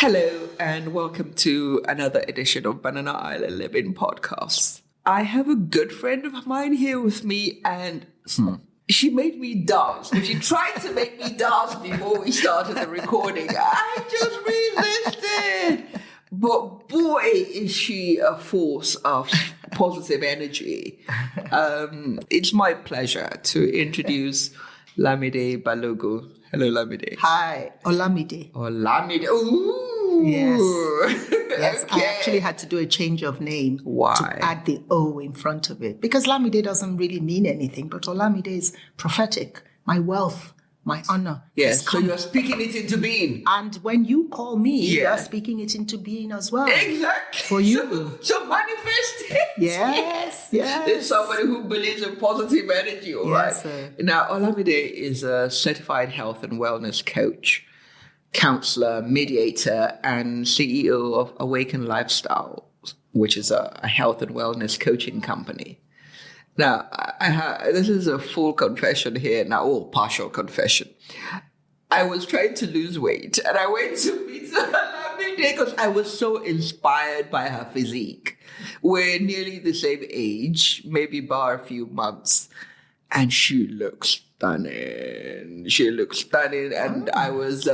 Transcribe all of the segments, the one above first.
Hello and welcome to another edition of Banana Island Living Podcasts. I have a good friend of mine here with me and she made me dance. She tried to make me dance before we started the recording. I just resisted. But boy, is she a force of positive energy. It's my pleasure to introduce Olamide Balogun. Hello, Olamide. Hi, Olamide. Olamide. Ooh. Yes, Okay. I actually had to do a change of name. Why? To add the O in front of it. Because Olamide doesn't really mean anything, but Olamide is prophetic. My wealth, my honor. Yes, so you're speaking it into being. And when you call me, Yeah. you're speaking it into being as well. Exactly. For you. So manifest it. Yes. There's somebody who believes in positive energy, all right? Yes, sir. Now, Olamide is a certified health and wellness coach, counselor, mediator, and CEO of Awaken Lifestyle, which is a health and wellness coaching company. Now, this is a full confession here now, or partial confession. I was trying to lose weight, and I went to meet Olamide because I was so inspired by her physique. We're nearly the same age, maybe bar a few months, and she looks stunning. And I was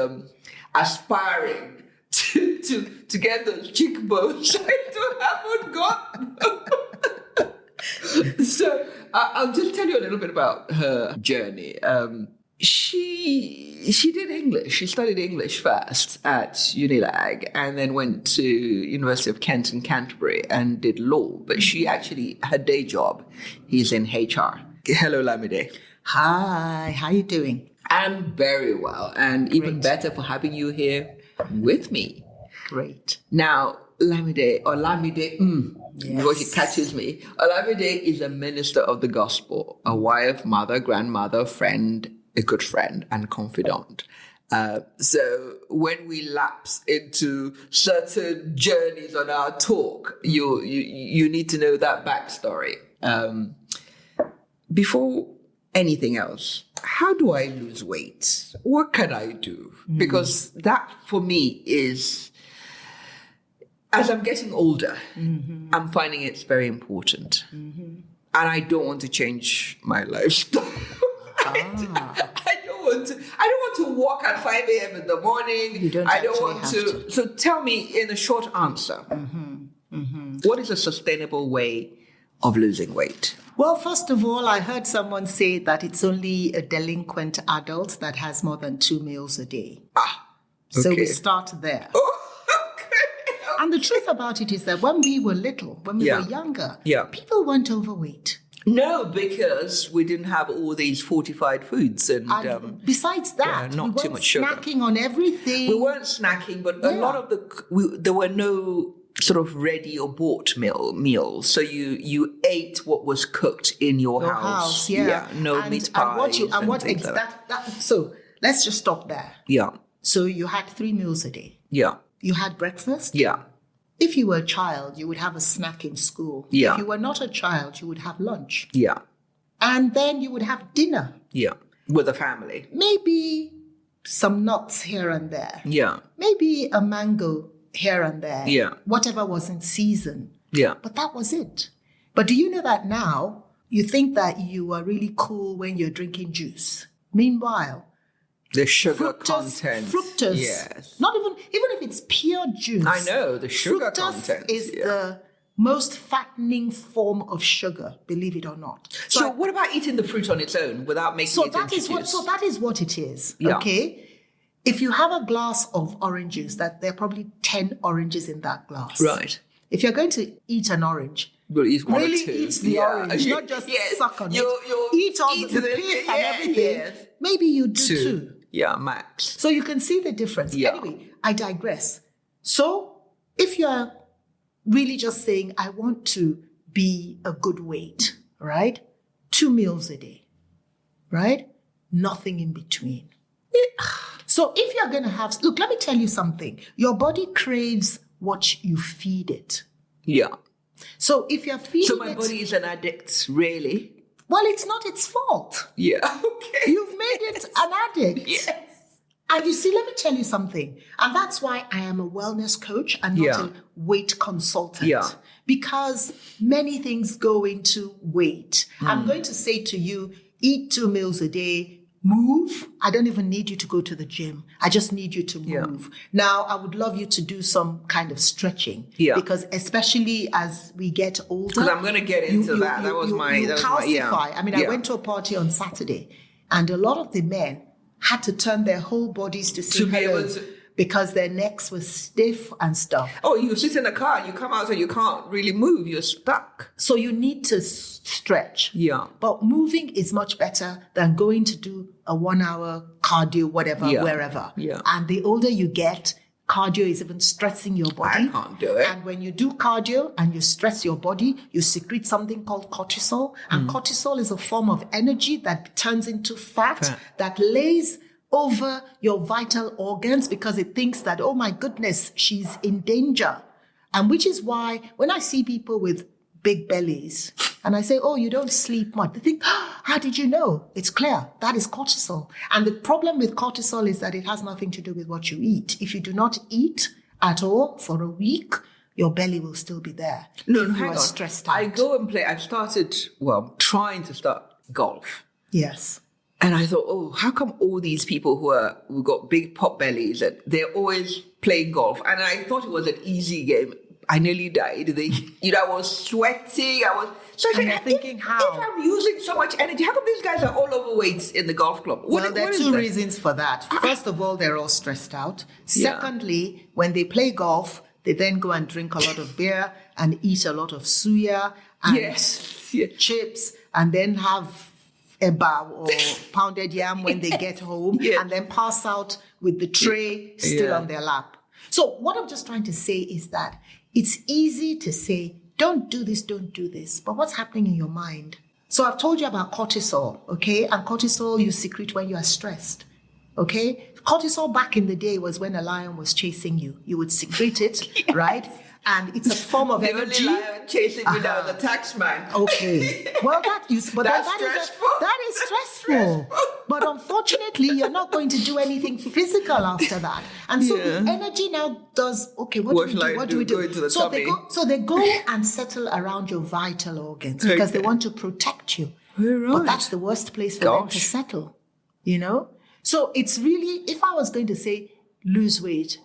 aspiring to get those cheekbones I haven't got. So I'll just tell you a little bit about her journey. She did English. She studied English first at Unilag and then went to University of Kent in Canterbury and did law. But she actually, her day job is in HR. Hello, Olamide. Hi, how you doing? I'm very well, and even better for having you here with me. Great. Now, Olamide, because it catches me. Olamide is a minister of the gospel, a wife, mother, grandmother, friend, a good friend, and confidant. So when we lapse into certain journeys on our talk, you need to know that backstory. Before anything else, how do I lose weight? What can I do? Because that for me is, as I'm getting older, I'm finding it's very important. And I don't want to change my lifestyle. I don't want to walk at 5 a.m. in the morning. You don't I don't actually want have to. So tell me in a short answer, what is a sustainable way of losing weight? Well, first of all, I heard someone say that it's only a delinquent adult that has more than 2 meals a day. So we start there. And the truth about it is that when we were little, when we were younger, people weren't overweight. No, because we didn't have all these fortified foods. And besides that, not we weren't too much sugar. snacking on everything. We weren't snacking, but a lot of there were no sort of ready or bought meals. So you ate what was cooked in your house. No meat pies. So let's just stop there. Yeah. So you had 3 meals a day. Yeah. You had breakfast. Yeah. If you were a child, you would have a snack in school. Yeah. If you were not a child, you would have lunch. Yeah. And then you would have dinner. Yeah. With a family. Maybe some nuts here and there. Yeah. Maybe a mango here and there. Yeah. Whatever was in season. Yeah. But that was it. But do you know that now you think that you are really cool when you're drinking juice? Meanwhile, the sugar content. Fructose. Yes. Not even if it's pure juice. I know, the sugar fructose content. is the most fattening form of sugar, believe it or not. So what about eating the fruit on its own without making it into juice? So that is what it is. Yeah. Okay? If you have a glass of orange juice, that there are probably 10 oranges in that glass. Right. If you're going to eat an orange, We'll eat one really or two. eat the orange, not just suck on it. Eat all the pith and everything. Yes. Maybe you do two. Yeah, max. So you can see the difference. Yeah. Anyway, I digress. So if you're really just saying, I want to be a good weight, right? 2 meals a day, right? Nothing in between. So if you're going to have, look, let me tell you something. Your body craves what you feed it. Yeah. So if you're feeding So my body is an addict, really? Well, it's not its fault. Yeah, okay. You've made it an addict. Yes. And you see, let me tell you something. And that's why I am a wellness coach and not a weight consultant. Yeah. Because many things go into weight. I'm going to say to you, eat 2 meals a day, move. I don't even need you to go to the gym. I just need you to move. Now, I would love you to do some kind of stretching. Yeah. Because especially as we get older. Because I'm going to get into that. That was my calcify. I mean, I went to a party on Saturday and a lot of the men had to turn their whole bodies to see hello because their necks were stiff and stuff. Oh, you sit in a car and you come out and you can't really move. You're stuck. So you need to stretch. Yeah. But moving is much better than going to do a 1 hour cardio, whatever, wherever. Yeah. And the older you get, cardio is even stressing your body. I can't do it. And when you do cardio and you stress your body, you secrete something called cortisol. And cortisol is a form of energy that turns into fat that lays over your vital organs because it thinks that, oh my goodness, she's in danger. And which is why when I see people with big bellies and I say, oh, you don't sleep much, they think, oh, how did you know? It's clear. That is cortisol. And the problem with cortisol is that it has nothing to do with what you eat. If you do not eat at all for a week, your belly will still be there. No, if hang on. Stressed out. I go and play. I've started, trying to start golf. Yes. And I thought, oh, how come all these people who got big pot bellies, and they're always playing golf? And I thought it was an easy game. I nearly died. I was sweating. So I was thinking, how? If I'm using so much energy, how come these guys are all overweight in the golf club? There are two reasons for that. First of all, they're all stressed out. Secondly, when they play golf, they then go and drink a lot of beer and eat a lot of suya and chips and then have eba or pounded yam when they get home and then pass out with the tray still on their lap. So what I'm just trying to say is that it's easy to say, don't do this, don't do this. But what's happening in your mind? So I've told you about cortisol, okay? And cortisol you secrete when you are stressed, okay? Cortisol back in the day was when a lion was chasing you. You would secrete it, right? And it's a form of energy. The only lion chasing me down, the tax man. Okay. Well, that is stressful. But unfortunately, you're not going to do anything physical after that. And so the energy now does, okay, what do we do? So they go and settle around your vital organs because they want to protect you. Right. But that's the worst place for them to settle, you know? So it's really, if I was going to say lose weight,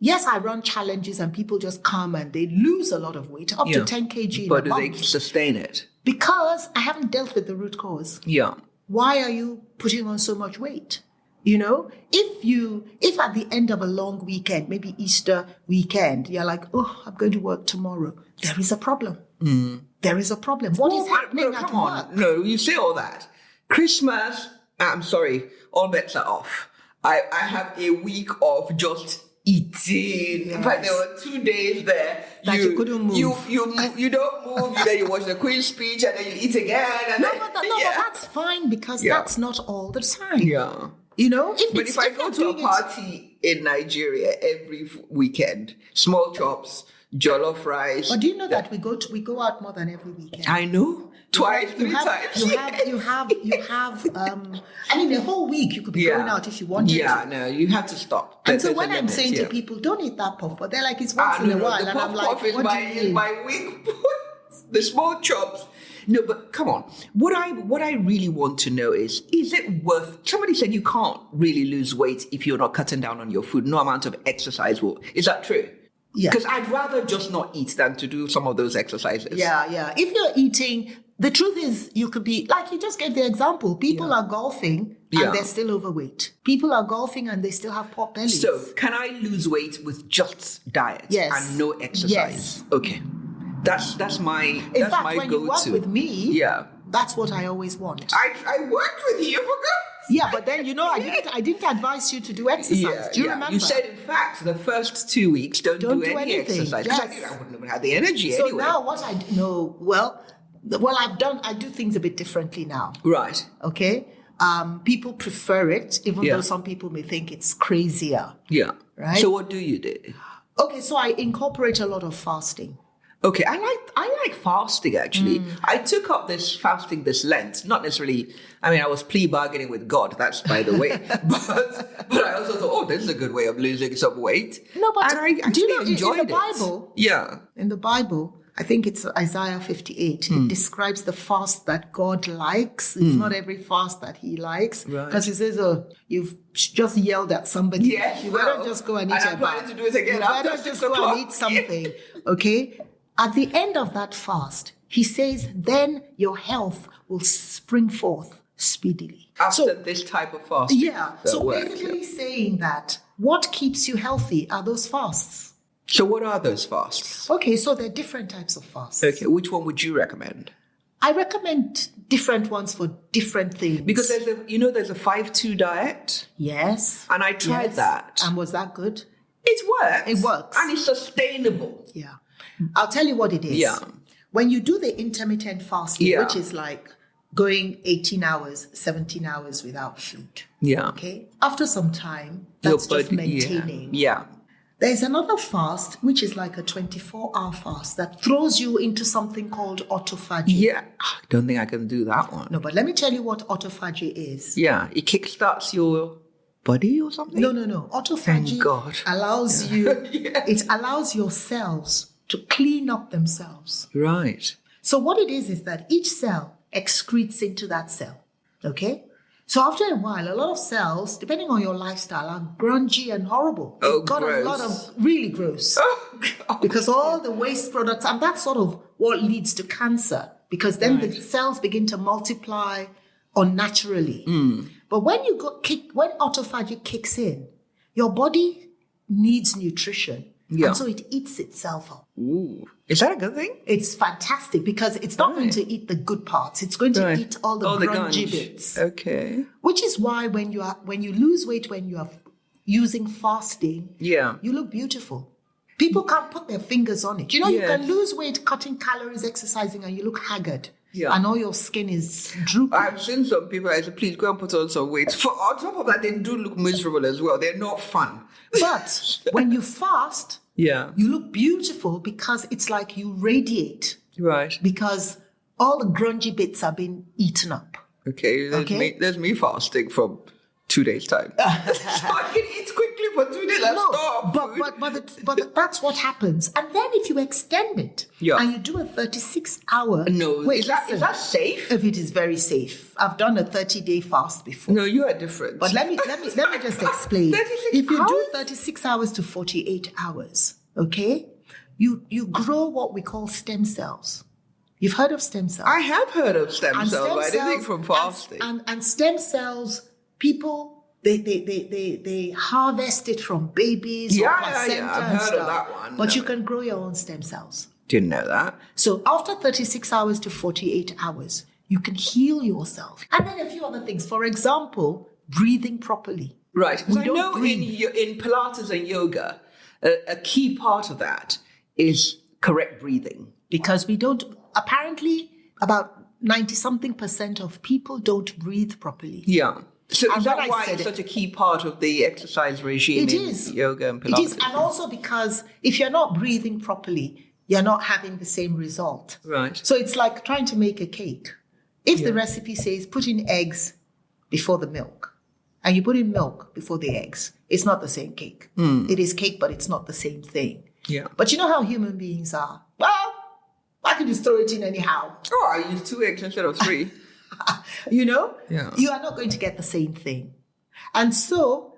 yes, I run challenges and people just come and they lose a lot of weight, up to 10 kg in a month. But do they sustain it? Because I haven't dealt with the root cause. Yeah. Why are you putting on so much weight? You know, if at the end of a long weekend, maybe Easter weekend, you're like, oh, I'm going to work tomorrow, there is a problem. There is a problem. What is happening at work? No, you say all that. Christmas, I'm sorry, all bets are off. I have a week of just eating. In fact, there were 2 days there that you couldn't move. You don't move. Then you watch the Queen's speech, and then you eat again. And but that's fine because that's not all the time. Yeah, you know. If I go to a party in Nigeria every weekend, small chops, jollof rice. But do you know that we go out more than every weekend? I know. Twice, three times. You have. I mean, the whole week you could be going out if you wanted to. Yeah, no, you have to stop. And so when I'm saying to people, don't eat that puff, but they're like, it's once in a while, and I'm like, what do you mean? My week, the small chops. No, but come on. What I really want to know is it worth? Somebody said you can't really lose weight if you're not cutting down on your food. No amount of exercise will. Is that true? Yeah. Because I'd rather just not eat than to do some of those exercises. Yeah. If you're eating, the truth is you could be, like you just gave the example, people are golfing and they're still overweight. People are golfing and they still have pot bellies. So can I lose weight with just diet and no exercise? Yes. Okay. That's my go-to. In fact, when you work with me, that's what I always want. I worked with you, for God. Yeah, but then, I didn't advise you to do exercise. Do you remember? You said, in fact, the first 2 weeks, don't do any exercise. Yes. I wouldn't have had the energy anyway. So now what I do, I do things a bit differently now. Right. Okay? People prefer it, even though some people may think it's crazier. Yeah. Right? So what do you do? Okay, so I incorporate a lot of fasting. Okay, I like fasting actually. I took up this fasting this Lent, not necessarily. I mean, I was plea bargaining with God. That's by the way, but I also thought, oh, this is a good way of losing some weight. No, but and I actually do you know enjoyed in the Bible? Yeah. In the Bible, I think it's Isaiah 58. It describes the fast that God likes. It's not every fast that he likes. Because he says, you've just yelled at somebody. Yes, you better just go and eat I'm planning to do it again. You better just go and eat something. Okay? At the end of that fast, he says, then your health will spring forth speedily. After this type of fasting. Yeah. So basically saying that what keeps you healthy are those fasts. So what are those fasts? Okay, so there are different types of fasts. Okay, which one would you recommend? I recommend different ones for different things. Because there's a 5-2 diet. Yes. And I tried that. And was that good? It works. It works. And it's sustainable. Yeah. I'll tell you what it is. Yeah. When you do the intermittent fasting, Yeah. which is like going 18 hours, 17 hours without food. Yeah. Okay. After some time, that's just maintaining. Yeah. There's another fast, which is like a 24-hour fast that throws you into something called autophagy. Yeah. I don't think I can do that one. No, but let me tell you what autophagy is. Yeah. It kickstarts your body or something? No. Autophagy Thank God. allows you, it allows your cells to clean up themselves. Right. So what it is that each cell excretes into that cell. Okay? So after a while, a lot of cells, depending on your lifestyle, are grungy and horrible. Oh, They've got gross. a lot of really gross. Oh, God. Because all the waste products, and that's sort of what leads to cancer. Because then the cells begin to multiply unnaturally. But when when autophagy kicks in, your body needs nutrition. Yeah. And so it eats itself up. Ooh. Is that a good thing? It's fantastic because it's not going to eat the good parts. It's going to eat all the grungy gunge. bits. Okay. Which is why when you lose weight when you are using fasting, Yeah. you look beautiful. People can't put their fingers on it. You know, you Yes. can lose weight cutting calories, exercising, and you look haggard. Yeah. And all your skin is droopy. I've seen some people, I said, please go and put on some weight. On top of that, they do look miserable as well. They're not fun. But when you fast, Yeah. you look beautiful because it's like you radiate. Right. Because all the grungy bits are being eaten up. Okay. There's me fasting from 2 days' time. So I can eat quickly for 2 days. I'll stop. But that's what happens. And then if you extend it and you do a 36-hour... No, is that safe? If it is very safe. I've done a 30-day fast before. No, you are different. But let me just explain. 36 if you hours? do 36 hours to 48 hours, okay, you grow what we call stem cells. You've heard of stem cells? I have heard of stem cells, but I didn't think from fasting. And stem cells, people, they harvest it from babies or placenta I've and heard stuff. of that one. But you can grow your own stem cells. Didn't know that. So after 36 hours to 48 hours, you can heal yourself. And then a few other things. For example, breathing properly. Right. We I don't know breathe. in Pilates and yoga, a key part of that is correct breathing. Because we don't, apparently about 90-something% of people don't breathe properly. Yeah. So And is when that I why said it's it- such a key part of the exercise regime It in is. yoga and Pilates? It is, and also because if you're not breathing properly, you're not having the same result. Right. So it's like trying to make a cake. If the recipe says put in eggs before the milk, and you put in milk before the eggs, it's not the same cake. It is cake, but it's not the same thing. Yeah. But you know how human beings are. Well, I can just throw it in anyhow. Oh, I use 2 eggs instead of 3. You know? Yeah. You are not going to get the same thing. And so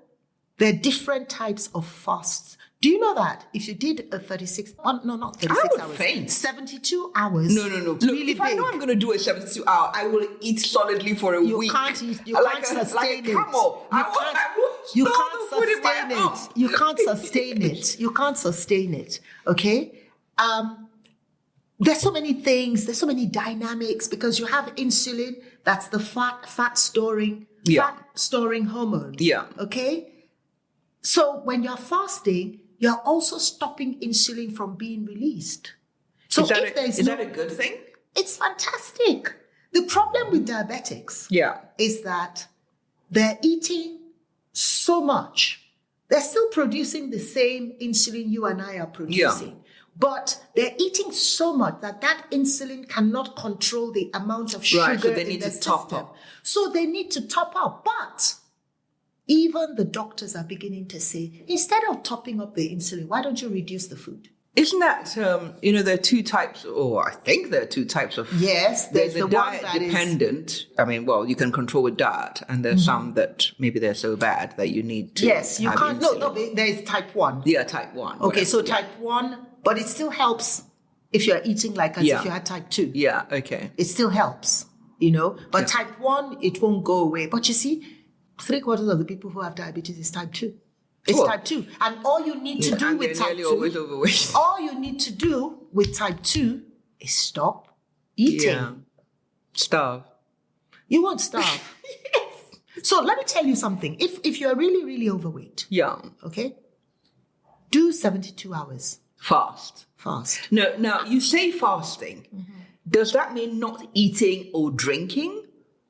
there are different types of fasts. Do you know that if you did a 36, no, not 36 I would hours, faint. 72 hours. No. Look, Really if I know big. I'm going to do a 72 hour, I will eat solidly for a You week. can't eat, you like can't sustain like a it. camel. You I can't will put in my sustain arm. it. You can't sustain it. You can't sustain it. Okay? There's so many things, there's so many dynamics because you have insulin, that's the fat storing hormone. Yeah. Okay? So when you're fasting, you're also stopping insulin from being released. So Is if that a good thing? it's fantastic. The problem with diabetics Yeah. is that they're eating so much. They're still producing the same insulin you and I are producing. But they're eating so much that insulin cannot control the amount of sugar Right, so they in need the to top system. up. So they need to top up. But even the doctors are beginning to say, instead of topping up the insulin, why don't you reduce the food? Isn't that, there are two types, or I think there are two types of... Yes, there's the one diet that is... dependent. I mean, well, you can control with diet, and there's some that maybe they're so bad that you need to Yes, you have can't... insulin. No, there is type 1. Yeah, type 1. Okay, so whatever, type 1, but it still helps if you're eating like as if you had type 2. Yeah, okay. It still helps, But type 1, it won't go away. But you see, 3/4 of the people who have diabetes is type 2. It's type 2. And all you need to do with type 2... always overweight. All you need to do with type 2 is stop eating. Yeah. Starve. You won't starve. So let me tell you something. If you're really, really overweight, Yeah. okay, do 72 hours Fast. fast. No, now, you say fasting. Does that mean not eating or drinking?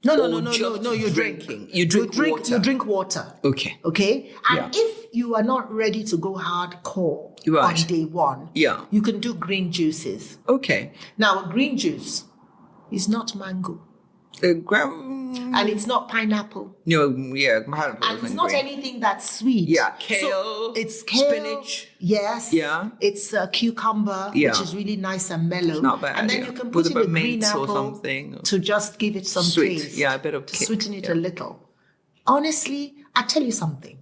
No, Or you just drink. drinking? You drink water? You drink water. Okay. Okay? And Yeah. if you are not ready to go hardcore Right. on day 1, Yeah. you can do green juices. Okay. Now, a green juice is not mango. And it's not pineapple. Pineapple And it's isn't not green. anything that's sweet. Yeah, kale, So it's kale, spinach. Yes. Yeah. It's a cucumber, Yeah. which is really nice and mellow. It's not bad, And then yeah. you can With put a in bit a of green mint or apple something. to just give it some Sweet. taste. Yeah, a bit of to sweeten it a yeah. little. Honestly, I tell you something.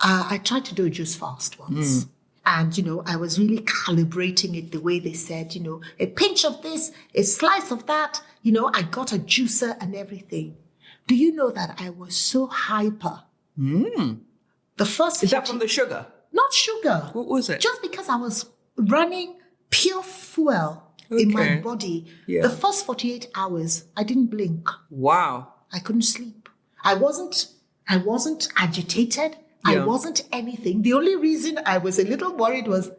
I tried to do a juice fast once. And, I was really calibrating it the way they said, a pinch of this, a slice of that. I got a juicer and everything. Do you know that I was so hyper? The first... Is that from the sugar? Not sugar. What was it? Just because I was running pure fuel in my Okay. body. Yeah. The first 48 hours, I didn't blink. Wow. I couldn't sleep. I wasn't agitated. I Yeah. wasn't anything. The only reason I was a little worried was,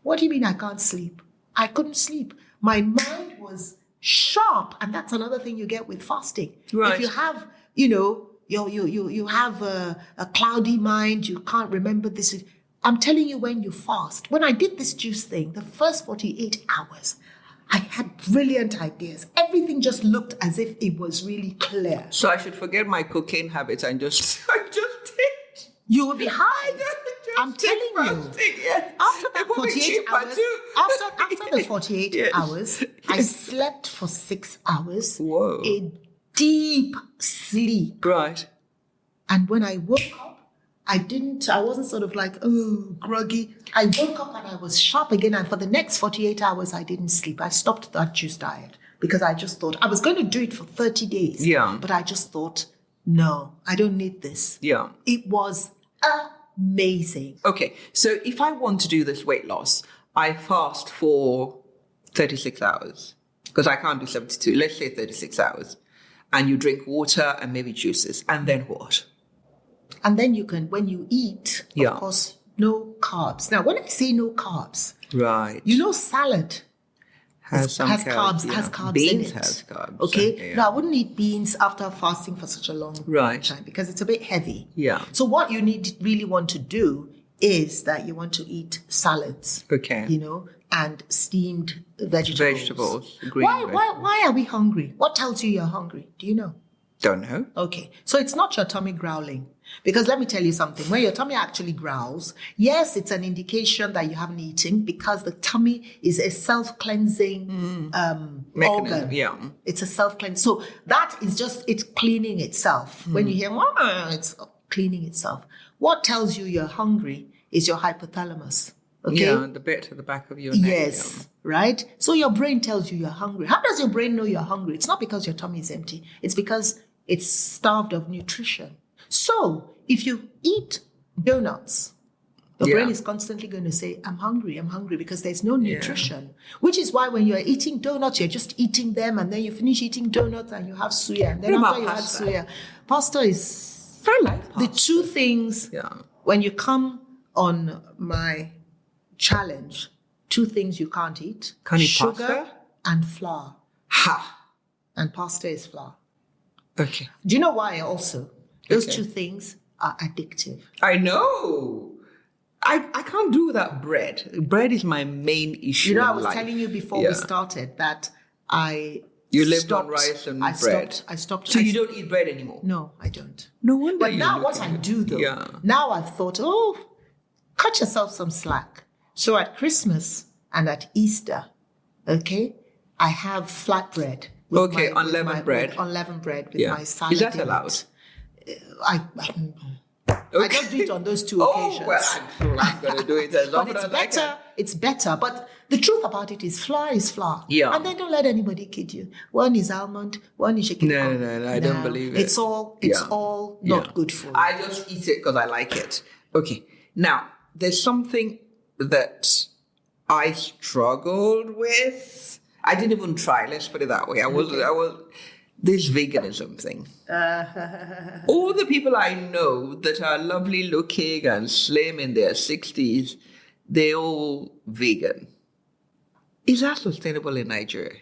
what do you mean I can't sleep? I couldn't sleep. My mind was sharp, and that's another thing you get with fasting. Right. If you have, you have a cloudy mind, you can't remember this. I'm telling you, when you fast, when I did this juice thing, the first 48 hours, I had brilliant ideas. Everything just looked as if it was really clear. So I should forget my cocaine habits and just take. You will be high. I'm telling you. Yes. After It that will be 48 cheaper hours, too. after the 48 Yes. hours, I slept for 6 hours. Whoa. A deep sleep. Right. And when I woke up, I wasn't sort of like, groggy. I woke up and I was sharp again. And for the next 48 hours, I didn't sleep. I stopped that juice diet because I just thought I was going to do it for 30 days. Yeah. But I just thought, no, I don't need this. Yeah. It was amazing. Okay. So if I want to do this weight loss, I fast for 36 hours because I can't do 72. Let's say 36 hours. And you drink water and maybe juices. And then what? And then you can, when you eat, Yeah. of course, no carbs. Now, when I say no carbs, Right. salad Has some carbs, yeah. has carbs Beans in it. has carbs. Okay. Yeah. Now, I wouldn't eat beans after fasting for such a long Right. time because it's a bit heavy. Yeah. So what you really want to do is that you want to eat salads. Okay. And steamed vegetables. Green Why are we hungry? What tells you you're hungry? Do you know? Don't know. Okay, so it's not your tummy growling. Because let me tell you something, when your tummy actually growls, yes, it's an indication that you haven't eaten because the tummy is a self-cleansing Mechanism, organ. yeah. It's a self-cleanse. So that is just, it's cleaning itself. When you hear, it's cleaning itself. What tells you you're hungry is your hypothalamus. Okay? Yeah, the bit at the back of your neck. Yes, right? So your brain tells you you're hungry. How does your brain know you're hungry? It's not because your tummy is empty. It's because it's starved of nutrition. So if you eat donuts, your brain is constantly going to say, I'm hungry, because there's no nutrition. Which is why when you're eating donuts, you're just eating them and then you finish eating donuts and you have suya. And then What after about you pasta? had suya, pasta is I like the pasta. two things. Yeah. When you come on my challenge, two things you can't eat. Can't eat sugar pasta? and flour. Ha! And pasta is flour. Okay. Do you know why also? Those Okay. two things are addictive. I know. I can't do without bread. Bread is my main issue. You know, I in was life. telling you before we started that You lived on rice and bread. I stopped. So you don't eat bread anymore? No, I don't. No wonder. But now what I do though, now I've thought, cut yourself some slack. So at Christmas and at Easter, okay, I have flatbread. Unleavened bread. With unleavened bread with my salad. Is that allowed? I don't do it on those two occasions. Oh, well, I'm going to do it as But often it's as I better. can. It's better. But the truth about it is flour is flour. Yeah. And then don't let anybody kid you. One is almond, one is shaking. No, I don't believe it. It's all not good for you. I just eat it because I like it. Okay. Now, there's something that I struggled with. I didn't even try. Let's put it that way. I was this veganism thing. All the people I know that are lovely looking and slim in their 60s, they're all vegan. Is that sustainable in Nigeria?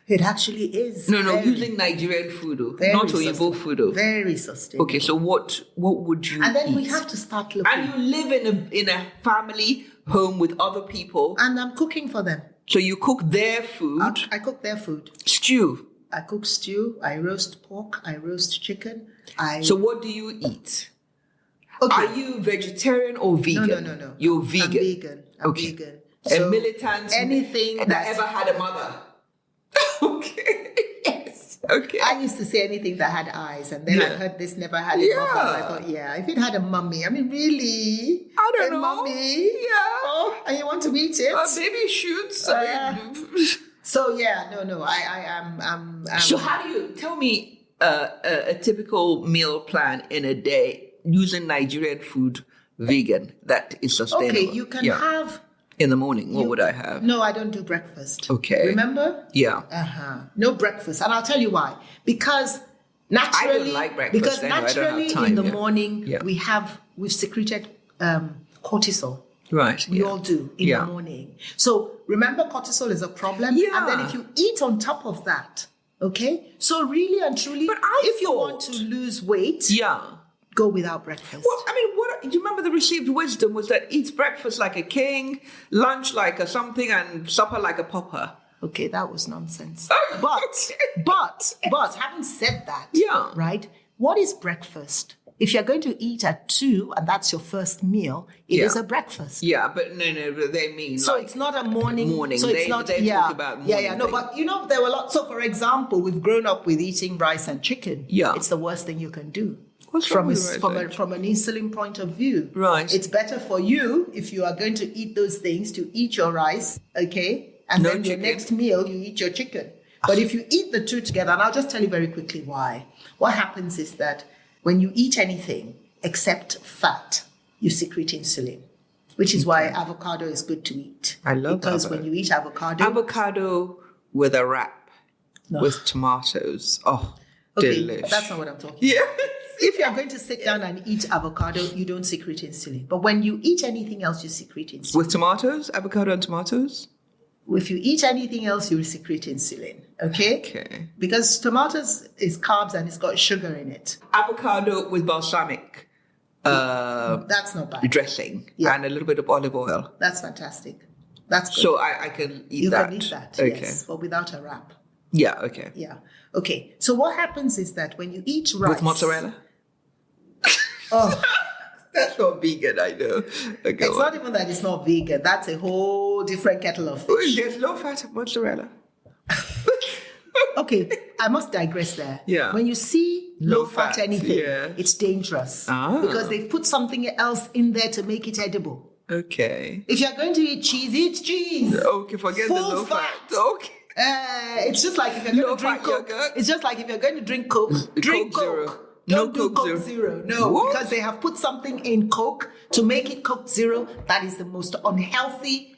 It actually is. No, using Nigerian food, not Oyibo food. Very sustainable. Okay, so what would you And then eat? we have to start looking. And you live in a family home with other people. And I'm cooking for them. So you cook their food. I cook their food. Stew. I cook stew. I roast pork. I roast chicken. So what do you eat? Okay. Are you vegetarian or vegan? No. You're vegan. I'm vegan. I'm vegan. A militant anything that ever had a mother. Okay. Yes. Okay. I used to say anything that had eyes, and then I heard this never had a mother. And I thought, if it had a mummy, I mean, really? I don't know. Mummy? Yeah. Oh, and you want to eat it? Baby shoots. So I am. So how do you tell me a typical meal plan in a day using Nigerian food, vegan, that is sustainable? Okay, you can have. In the morning, what would I have? No, I don't do breakfast. Okay. Remember? Yeah. No breakfast. And I'll tell you why. Because naturally, I don't like breakfast anyway. I don't have time, in the morning, Yeah. we've secreted cortisol. Right. We all do in the morning. So remember, cortisol is a problem. Yeah. And then if you eat on top of that, okay? So really and truly, if you want to lose weight, go without breakfast. Well, I mean, do you remember the received wisdom was that eat breakfast like a king, lunch like a something, and supper like a pauper. Okay, that was nonsense. But having said that, right? What is breakfast? If you're going to eat at 2 and that's your first meal, it is a breakfast. Yeah, but no, they mean so it's not a morning. So it's not. They talk about morning. No, but there were lots. So for example, we've grown up with eating rice and chicken. Yeah, it's the worst thing you can do. From an insulin point of view. Right. It's better for you if you are going to eat those things to eat your rice, okay? And then your next meal, you eat your chicken. But if you eat the two together, and I'll just tell you very quickly why. What happens is that when you eat anything except fat, you secrete insulin, which is why avocado is good to eat. I love because avocado. when you eat avocado with a wrap with tomatoes. Oh, delicious. But that's not what I'm talking about. If you are going to sit down and eat avocado, you don't secrete insulin. But when you eat anything else, you secrete insulin. With tomatoes? Avocado and tomatoes? If you eat anything else, you will secrete insulin. Okay? Because tomatoes is carbs and it's got sugar in it. Avocado with balsamic. That's not bad. Dressing. Yeah. And a little bit of olive oil. That's fantastic. That's good. So I can eat that. You can eat that, okay. Yes. But without a wrap. Yeah, okay. Yeah. Okay. So what happens is that when you eat rice... With mozzarella? Oh... That's not vegan, I know. Okay, it's not even that it's not vegan. That's a whole different kettle of fish. There's low fat mozzarella. Okay, I must digress there. Yeah. When you see low fat anything, it's dangerous. Because they've put something else in there to make it edible. Okay. If you're going to eat cheese. Okay, forget the low fat. Okay. It's just like if you're going to drink Coke. Yogurt. It's just like if you're going to drink Coke, drink Coke Coke. Zero. Don't do Coke Zero. No, what? Because they have put something in Coke to make it Coke Zero. That is the most unhealthy.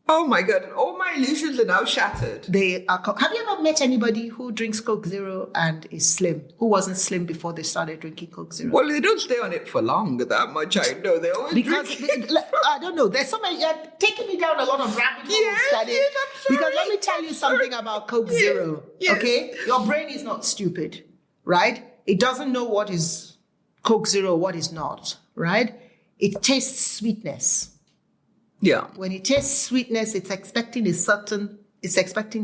Oh my God, all my illusions are now shattered. They are. Have you ever met anybody who drinks Coke Zero and is slim, who wasn't slim before they started drinking Coke Zero? Well, they don't stay on it for long, that much I know. They always I don't know. There's so many. You're taking me down a lot of rabbit holes. Yes, I'm sorry. Because let me tell you something about Coke Zero. Yes. Okay, your brain is not stupid, right? It doesn't know what is Coke Zero, what is not, right? it tastes sweetness. Yeah. When it tastes sweetness, it's expecting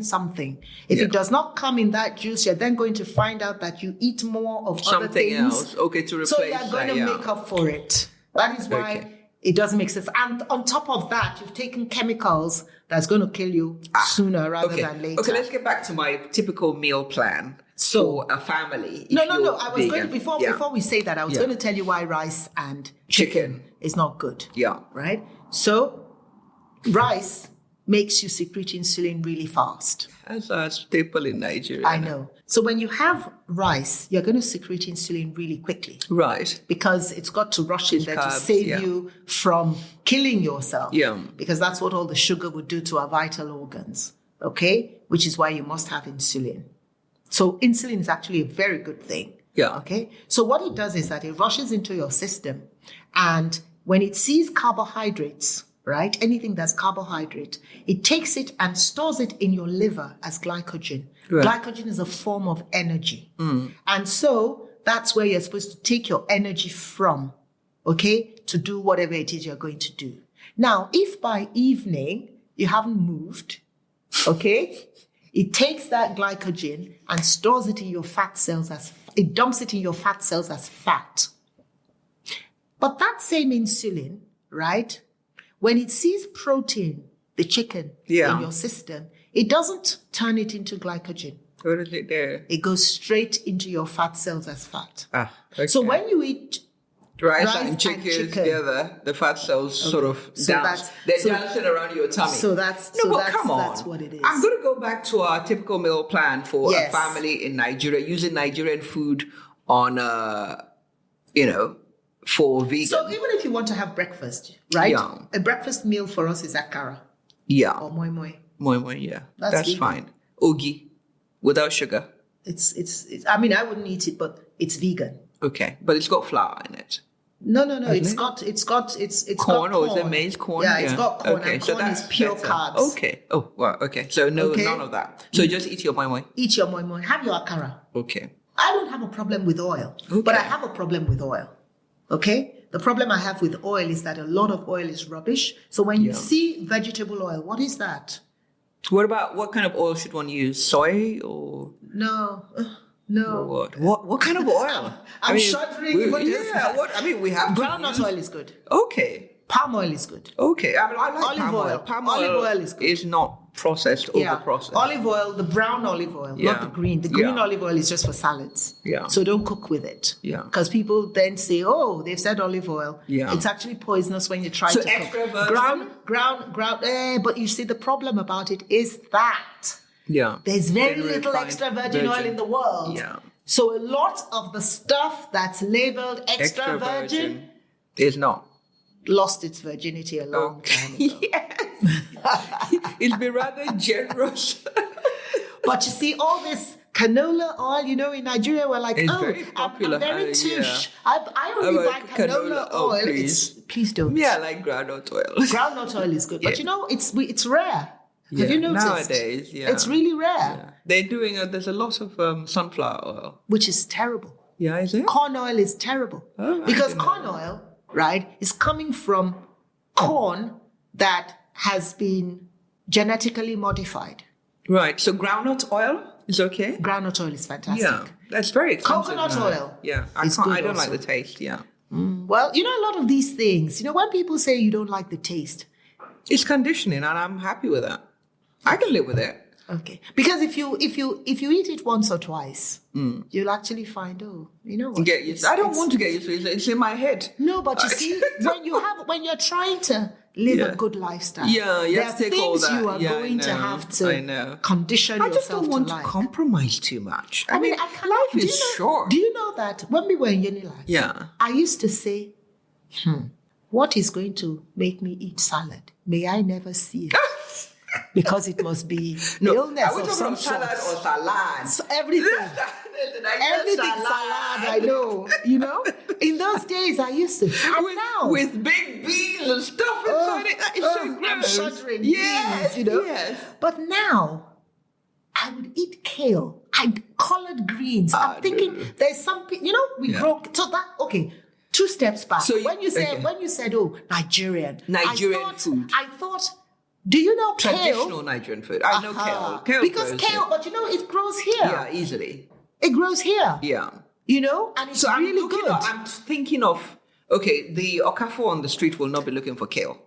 something. If Yeah. it does not come in that juice, you're then going to find out that you eat more of other Something things. else. Okay, to replace So you're going that, to yeah. make up for it. That is why Okay. it doesn't make sense. And on top of that, you've taken chemicals that's going to kill you sooner rather than later. Okay, let's get back to my typical meal plan for a family. No. if I you're was going to, vegan. before we say that, I was Yeah. going to tell you why rice and chicken is not good. Yeah. Right? So rice makes you secrete insulin really fast. That's a staple in Nigeria. I know. So when you have rice, you're going to secrete insulin really quickly Right. because it's got to rush in there to carbs, save yeah. you from killing yourself. Yeah. Because that's what all the sugar would do to our vital organs. Okay? Which is why you must have insulin. So insulin is actually a very good thing. Yeah. Okay? So what it does is that it rushes into your system, and when it sees carbohydrates, right? Anything that's carbohydrate, it takes it and stores it in your liver as glycogen. Right. Glycogen is a form of energy. And so that's where you're supposed to take your energy from, okay, to do whatever it is you're going to do. Now, if by evening you haven't moved, okay, it takes that glycogen and stores it in your fat cells it dumps it in your fat cells as fat. But that same insulin, right, when it sees protein, the chicken in your system, it doesn't turn it into glycogen. What is it there? It goes straight into your fat cells as fat. Okay. So when you eat rice and chicken together, the fat cells sort of dance. They're dancing around your tummy. Come on. That's what it is. I'm going to go back to our typical meal plan for Yes. a family in Nigeria, using Nigerian food on, for vegan. So even if you want to have breakfast, right? Yeah. A breakfast meal for us is akara Yeah. or moi moi. Moi moi, yeah. That's That's vegan. fine. Ogi, without sugar. It's I mean, I wouldn't eat it, but it's vegan. Okay. But it's got flour in it. No. It's it? got Corn, got or is it maize corn? Yeah, it's got corn. Okay, And so corn is that's pure better. carbs. Okay. Oh, wow. Okay. So none of that. So just eat your moi moi. Eat your moi moi. Have your akara. Okay. I don't have a problem with oil, Okay. but I have a problem with oil. Okay? The problem I have with oil is that a lot of oil is rubbish. So when you see vegetable oil, what is that? What kind of oil should one use? Soy or No. what kind of oil? I'm shuddering. What is that? We have Groundnut oil is good. Okay. Palm oil is good. Okay. I like Olive palm oil. oil. Palm Olive oil oil is good. is not processed, over-processed. Olive oil, the brown olive oil, Yeah. not the green. The green Yeah. olive oil is just for salads. Yeah. So don't cook with it. Yeah. Because people then say, oh, they've said olive oil. Yeah. It's actually poisonous when you try So to extra cook. virgin? Ground. But you see, the problem about it is that Yeah. there's very Very little refined extra virgin oil in the world. Yeah. So a lot of the stuff that's labeled extra virgin is not. lost its virginity a long time ago. Yes. It's been rather generous. But you see, all this canola oil, in Nigeria, we're like, It's oh, very popular. I'm very Yeah. touche. I only About buy canola oil. Please don't. Yeah, I like groundnut oil. Groundnut oil is good. But it's rare. Have you noticed? Nowadays, yeah. It's really rare. Yeah. They're doing there's a lot of sunflower oil. Which is terrible. Yeah, is it? Corn oil is terrible. Oh, I because didn't know corn oil, right, is coming from corn that has been genetically modified. Right. So groundnut oil is okay? Groundnut oil is fantastic. Yeah. That's very expensive. Coconut now. oil Yeah. is good I don't also. like the taste, yeah. Well, a lot of these things, when people say you don't like the taste, It's conditioning and I'm happy with that. I can live with it. okay, because if you eat it once or twice, you'll actually find, what? Get used. I don't want to get used to it. It's in my head. No, but you see, when you're trying to live a good lifestyle, Yeah, you there have are to take all things that. you are Yeah, I going to know. have I to know. condition I yourself just don't want to to like. compromise too much. I mean, I can't, life is short. Do you know that when we were in Unilag, Yeah. I used to say, what is going to make me eat salad? May I never see it. Because it must be illness Are we of talking some about sort. salad or salad? So everything. Everything salad, I know. In those days, I used to. And now, with big beans and stuff inside it. It's so gross. I'm shuddering. Yes, beans, yes. But now, I would eat kale. Collard greens. I'm thinking there's something, we grow. So that, okay, 2 2 steps back. So when you said, oh, Nigerian food. I thought, do you know Traditional kale? Nigerian food. I know kale. Kale Because grows kale, here. but it grows here. Yeah, easily. It grows here. Yeah. And it's really good. I'm thinking of, the Okafor on the street will not be looking for kale.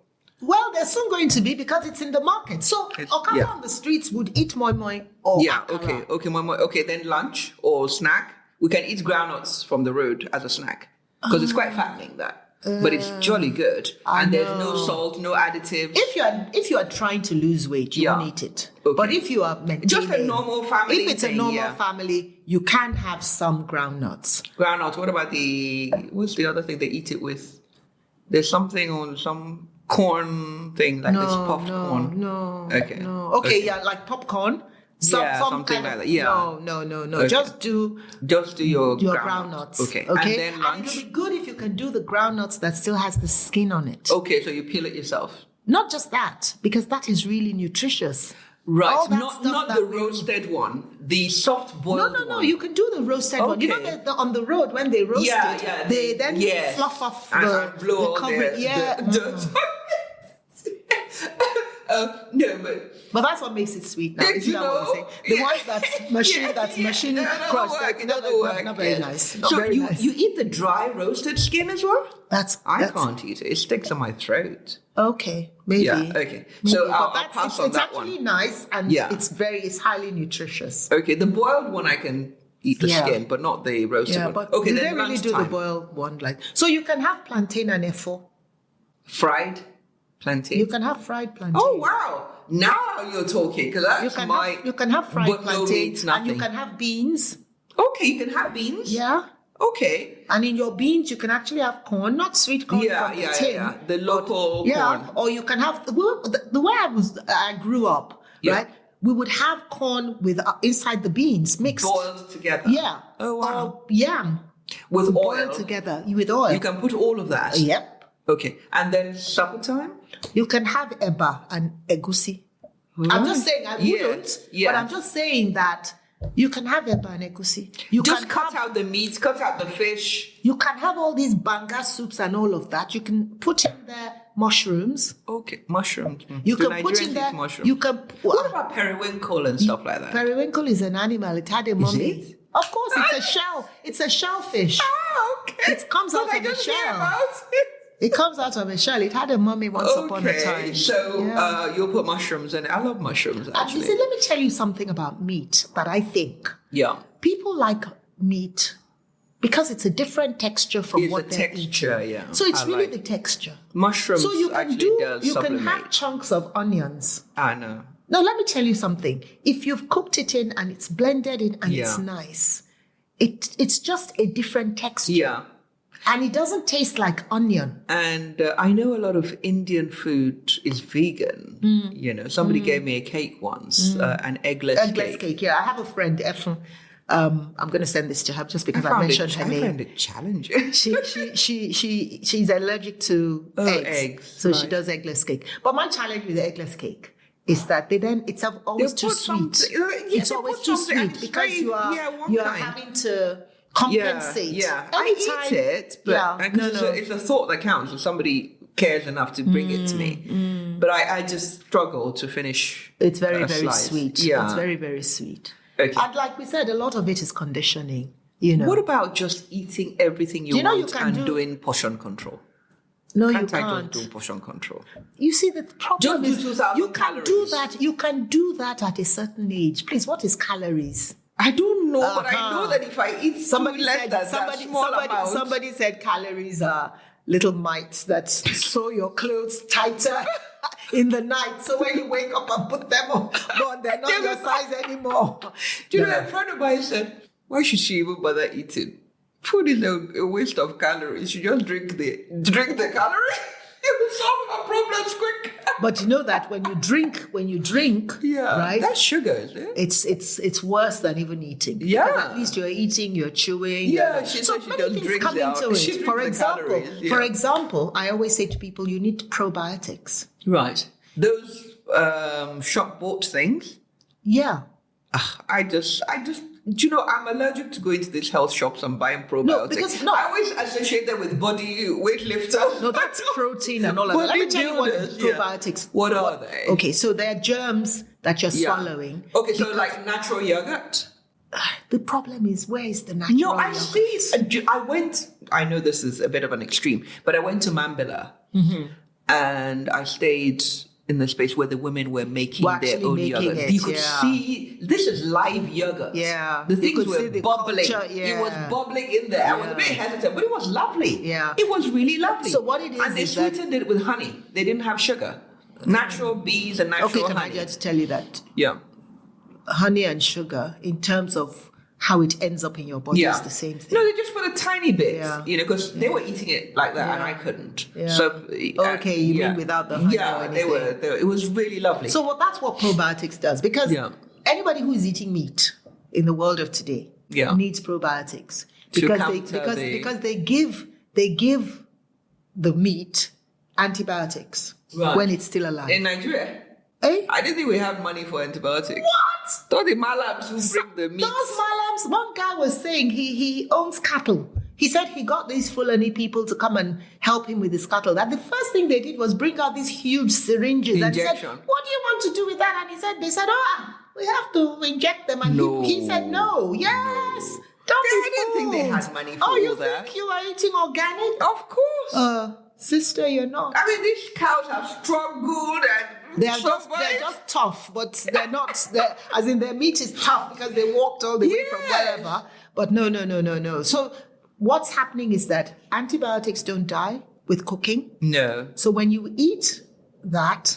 Well, they're soon going to be because it's in the market. So Okafor on the streets would eat moi moi or akara. Okay, moi moi. Okay, then lunch or snack. We can eat groundnuts from the road as a snack because it's quite fattening that. But it's jolly good, and there's no salt, no additives. If you are trying to lose weight, you won't eat it. Okay. But if you are maintaining, Just a normal family if it's a normal family, you can have some groundnuts. Groundnuts. What about what's the other thing they eat it with? There's something on some corn thing like this puffed corn. No. Okay. Okay, yeah, like popcorn. Something like that. Yeah. No. Okay. Just do your groundnuts. Okay. And then lunch. And it'll be good if you can do the groundnuts that still has the skin on it. Okay, so you peel it yourself. Not just that, because that is really nutritious. Right, not the roasted one, the soft boiled one. No, you can do the roasted one. You know that on the road when they roast it, they then fluff off the blow covering. Dirt. No, but that's what makes it sweet now. Isn't that what we're saying? The ones that's machine crushed, that's not very nice. Not very nice. You eat the dry roasted skin as well? I can't eat it. It sticks in my throat. Okay, maybe. Yeah, okay. So I'll pass on that one. It's actually nice and it's highly nutritious. Okay, the boiled one I can eat the skin, but not the roasted one. But okay, do then they really do the boiled one? So you can have plantain and efo. Fried plantain? You can have fried plantain. Oh, wow. Now you're talking, because that's you can have fried but plantain, no meat, nothing. and you can have beans. Okay, you can have beans? Yeah. Okay. And in your beans, you can actually have corn, not sweet corn from the tin. Yeah, the local corn. Yeah, or you can have, the way I grew up, right? We would have corn with inside the beans mixed. Boiled together? Yeah. Oh, wow. Or yam. With oil? Boiled together with oil. You can put all of that? Yep. Okay. And then supper time? You can have eba and egusi. Right. I'm just saying I wouldn't, but I'm just saying that you can have eba and egusi. You just cut out the meat, cut out the fish. You can have all these banga soups and all of that. You can put in there mushrooms. Okay, mushrooms. You can put in there. Mushrooms? You can. What about periwinkle and stuff like that? Periwinkle is an animal. It had a mummy. Is it? Of course, it's a shell. It's a shellfish. Oh, okay. It comes out of a shell. It comes out of a shell. It had a mummy once upon a time. So you'll put mushrooms in it. I love mushrooms, actually. And let me tell you something about meat that I think. Yeah. People like meat because it's a different texture from what they're eating. Yeah. So it's really the texture. Mushrooms so you can does you supplement. can have chunks of onions. I know. Now, let me tell you something. If you've cooked it in and it's blended in and it's nice, it's just a different texture. Yeah. And it doesn't taste like onion. And I know a lot of Indian food is vegan. You know, somebody gave me a cake once, an eggless cake. Eggless cake, yeah. I have a friend, Efren. I'm going to send this to her just because I mentioned her name. I found it challenging. She's allergic to eggs. So she does eggless cake. But my challenge with the eggless cake is that it's always too sweet. It's always too sweet because you are having to compensate. Yeah. I eat it, but it's a thought that counts if somebody cares enough to bring it to me. But I just struggle to finish. It's very, very slice. sweet. Yeah. It's very, very sweet. Okay. And like we said, a lot of it is conditioning. You know. What about just eating everything you want and doing portion control? No, you I can't. don't do portion control. You see, the problem Don't is do 2,000 you can calories. do that. You can do that at a certain age. Please, what is calories? I don't know, but I know that if I eat somebody said calories are little mites that sew your clothes tighter in the night. So when you wake up and put them on, they're not your size anymore. Do you know, a friend of mine said, why should she even bother eating? Food is a waste of calories. You just drink the calories. You will solve our problems quick. But you know that when you drink, right? That's sugar, isn't it? It's worse than even eating. Yeah. Because at least you're eating, you're chewing. Yeah, so many things come into it. For example, I always say to people, you need probiotics. Right. Those shop bought things. Yeah. I just Do you know, I'm allergic to going to these health shops and buying probiotics. I always associate them with body weightlifters. No, that's protein and all of that. Let me tell you what probiotics. What are they? Okay, so they're germs that you're swallowing. Okay, so like natural yogurt? The problem is, where is the natural yogurt? I see. I know this is a bit of an extreme, but I went to Mambilla and I stayed in the space where the women were making their own yogurt. You could see, this is live yogurt. Yeah. The things were bubbling. It was bubbling in there. I was a bit hesitant, but it was lovely. Yeah. It was really lovely. So what it is, and they sweetened it with honey. They didn't have sugar. Natural bees and natural honey. Okay, can I just tell you that? Yeah. Honey and sugar, in terms of how it ends up in your body, is the same thing. No, they just put a tiny bit, because they were eating it like that and I couldn't. Yeah. So, you mean without the honey or anything? They were. It was really lovely. So that's what probiotics does, because anybody who is eating meat in the world of today needs probiotics because they give the meat antibiotics when it's still alive. In Nigeria? Eh? I didn't think we have money for antibiotics. What? Thought the Malams who bring the meat. Those Malams, one guy was saying he owns cattle. He said he got these Fulani people to come and help him with his cattle. That the first thing they did was bring out these huge syringes. Injection. And he said, what do you want to do with that? And they said, we have to inject them. And he said, no, yes. Don't be I didn't think they had money for all that. Oh, you think you are eating organic? Of course. Sister, you're not. I mean, these cows have struggled and they're just tough, but they're not. As in, their meat is tough because they walked all the way from wherever. But no. So what's happening is that antibiotics don't die with cooking. No. So when you eat that,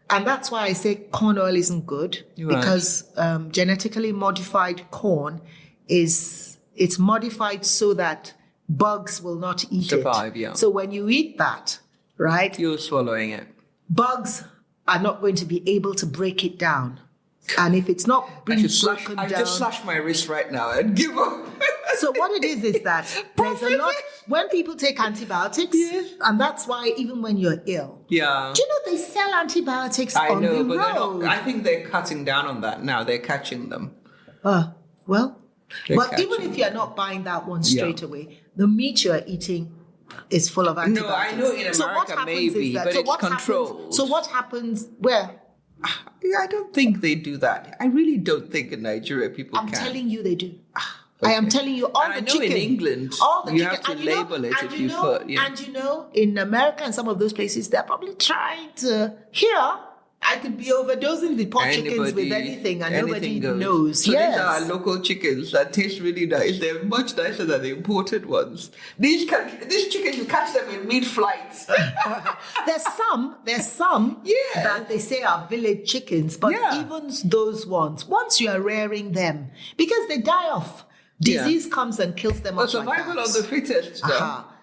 and that's why I say corn oil isn't good, because genetically modified corn it's modified so that bugs will not eat survive, it. So when you eat that, right? You're swallowing it. Bugs are not going to be able to break it down. And if it's not being broken down... I just slash my wrist right now and give up. So what it is that there's a lot... When people take antibiotics, and that's why even when you're ill... Yeah. Do you know they sell antibiotics on the road? Not, I think they're cutting down on that now. They're catching them. But even if you're not buying that one straight away, the meat you're eating is full of antibiotics. No, I know in America maybe, but it's controlled. So what happens where? I don't think they do that. I really don't think in Nigeria people can. I'm telling you they do. Okay. I am telling you, all the chicken. In England, you have to label it if you put. And in America and some of those places, they're probably trying to... I could be overdosing the poor chickens with anything and nobody knows. So these are local chickens that taste really nice. They're much nicer than the imported ones. These chickens, you catch them in mid-flight. There's some that they say are village chickens, but even those ones, once you are rearing them, because they die off, disease comes and kills them off. Survival of the fittest.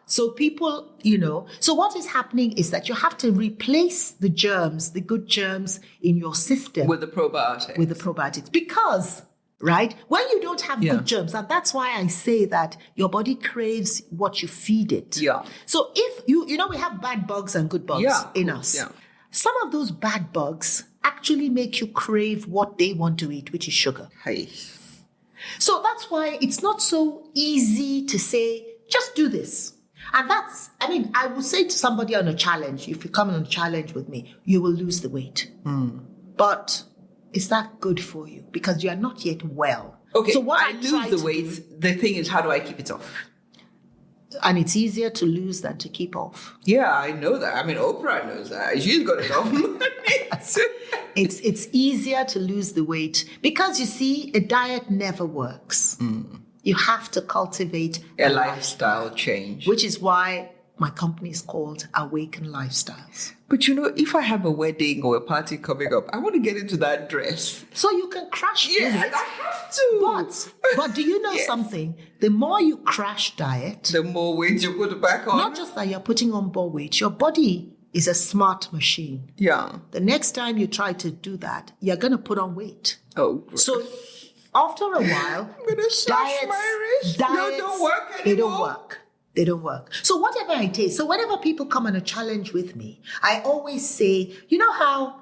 So people, so what is happening is that you have to replace the germs, the good germs in your system. With the probiotics. Because, right, when you don't have good germs, and that's why I say that your body craves what you feed it. Yeah. So if we have bad bugs and good bugs in us. Yeah. Some of those bad bugs actually make you crave what they want to eat, which is sugar. Hey. So that's why it's not so easy to say, just do this. And I would say to somebody on a challenge, if you come on a challenge with me, you will lose the weight. But is that good for you? Because you are not yet well. Okay, so what I lose the weight, the thing is, how do I keep it off? And it's easier to lose than to keep off. Yeah, I know that. I mean, Oprah knows that. She's got enough money. It's easier to lose the weight because, you see, a diet never works. You have to cultivate a lifestyle change. Which is why my company is called Awaken Lifestyles. But if I have a wedding or a party coming up, I want to get into that dress. So you can crash diet. Yeah, I have to. But do you know something? The more you crash diet... the more weight you put back on. Not just that you're putting on more weight. Your body is a smart machine. Yeah. The next time you try to do that, you're going to put on weight. Oh, great. So... after a while, I'm going to slash my wrist. Diets, don't work anymore. They don't work. So whatever I taste, so whenever people come on a challenge with me, I always say, you know how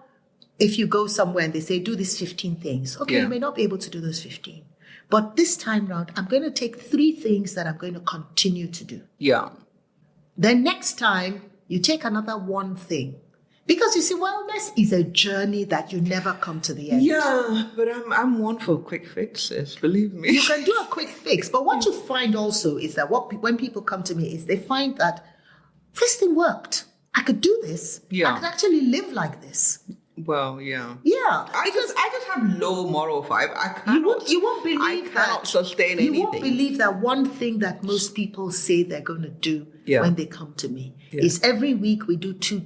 if you go somewhere and they say, do these 15 things. Okay, you may not be able to do those 15. But this time round, I'm going to take 3 things that I'm going to continue to do. Yeah. Then next time, you take another 1 thing. Because you see, wellness is a journey that you never come to the end. Yeah, but I'm one for quick fixes, believe me. You can do a quick fix. But what you find also is that when people come to me is they find that this thing worked. I could do this. Yeah. I could actually live like this. Well, yeah. Yeah. I just have low moral fiber. I cannot. You won't believe I cannot sustain anything. You won't believe that one thing that most people say they're going to do when they come to me is every week we do 2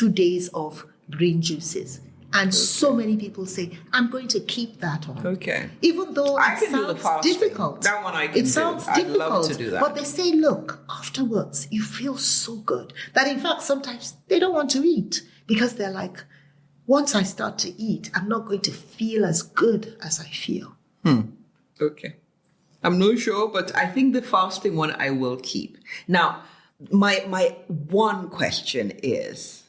days of green juices. And so many people say, I'm going to keep that on. Okay. Even though I it can do the sounds fasting. difficult. That one I can do. It sounds I'd difficult. love to do that. But they say, look, afterwards, you feel so good. That in fact, sometimes they don't want to eat. Because they're like, once I start to eat, I'm not going to feel as good as I feel. Okay. I'm not sure, but I think the fasting one I will keep. Now, my one question is,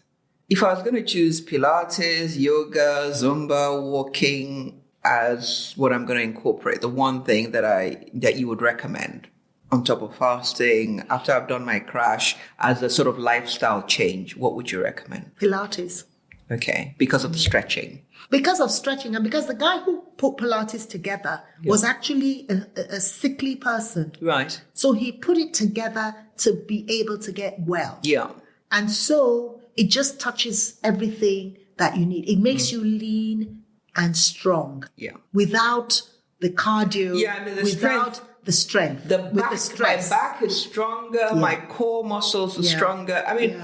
if I was going to choose Pilates, yoga, Zumba, walking as what I'm going to incorporate, the one thing that you would recommend on top of fasting, after I've done my crash, as a sort of lifestyle change, what would you recommend? Pilates. Okay, because of the stretching. Because of stretching, and because the guy who put Pilates together was actually a sickly person. Right. So he put it together to be able to get well. Yeah. And so it just touches everything that you need. It makes you lean and strong. Yeah. Without the cardio. Yeah, I mean, without the strength. My stress. back is stronger. My core muscles are stronger. I mean,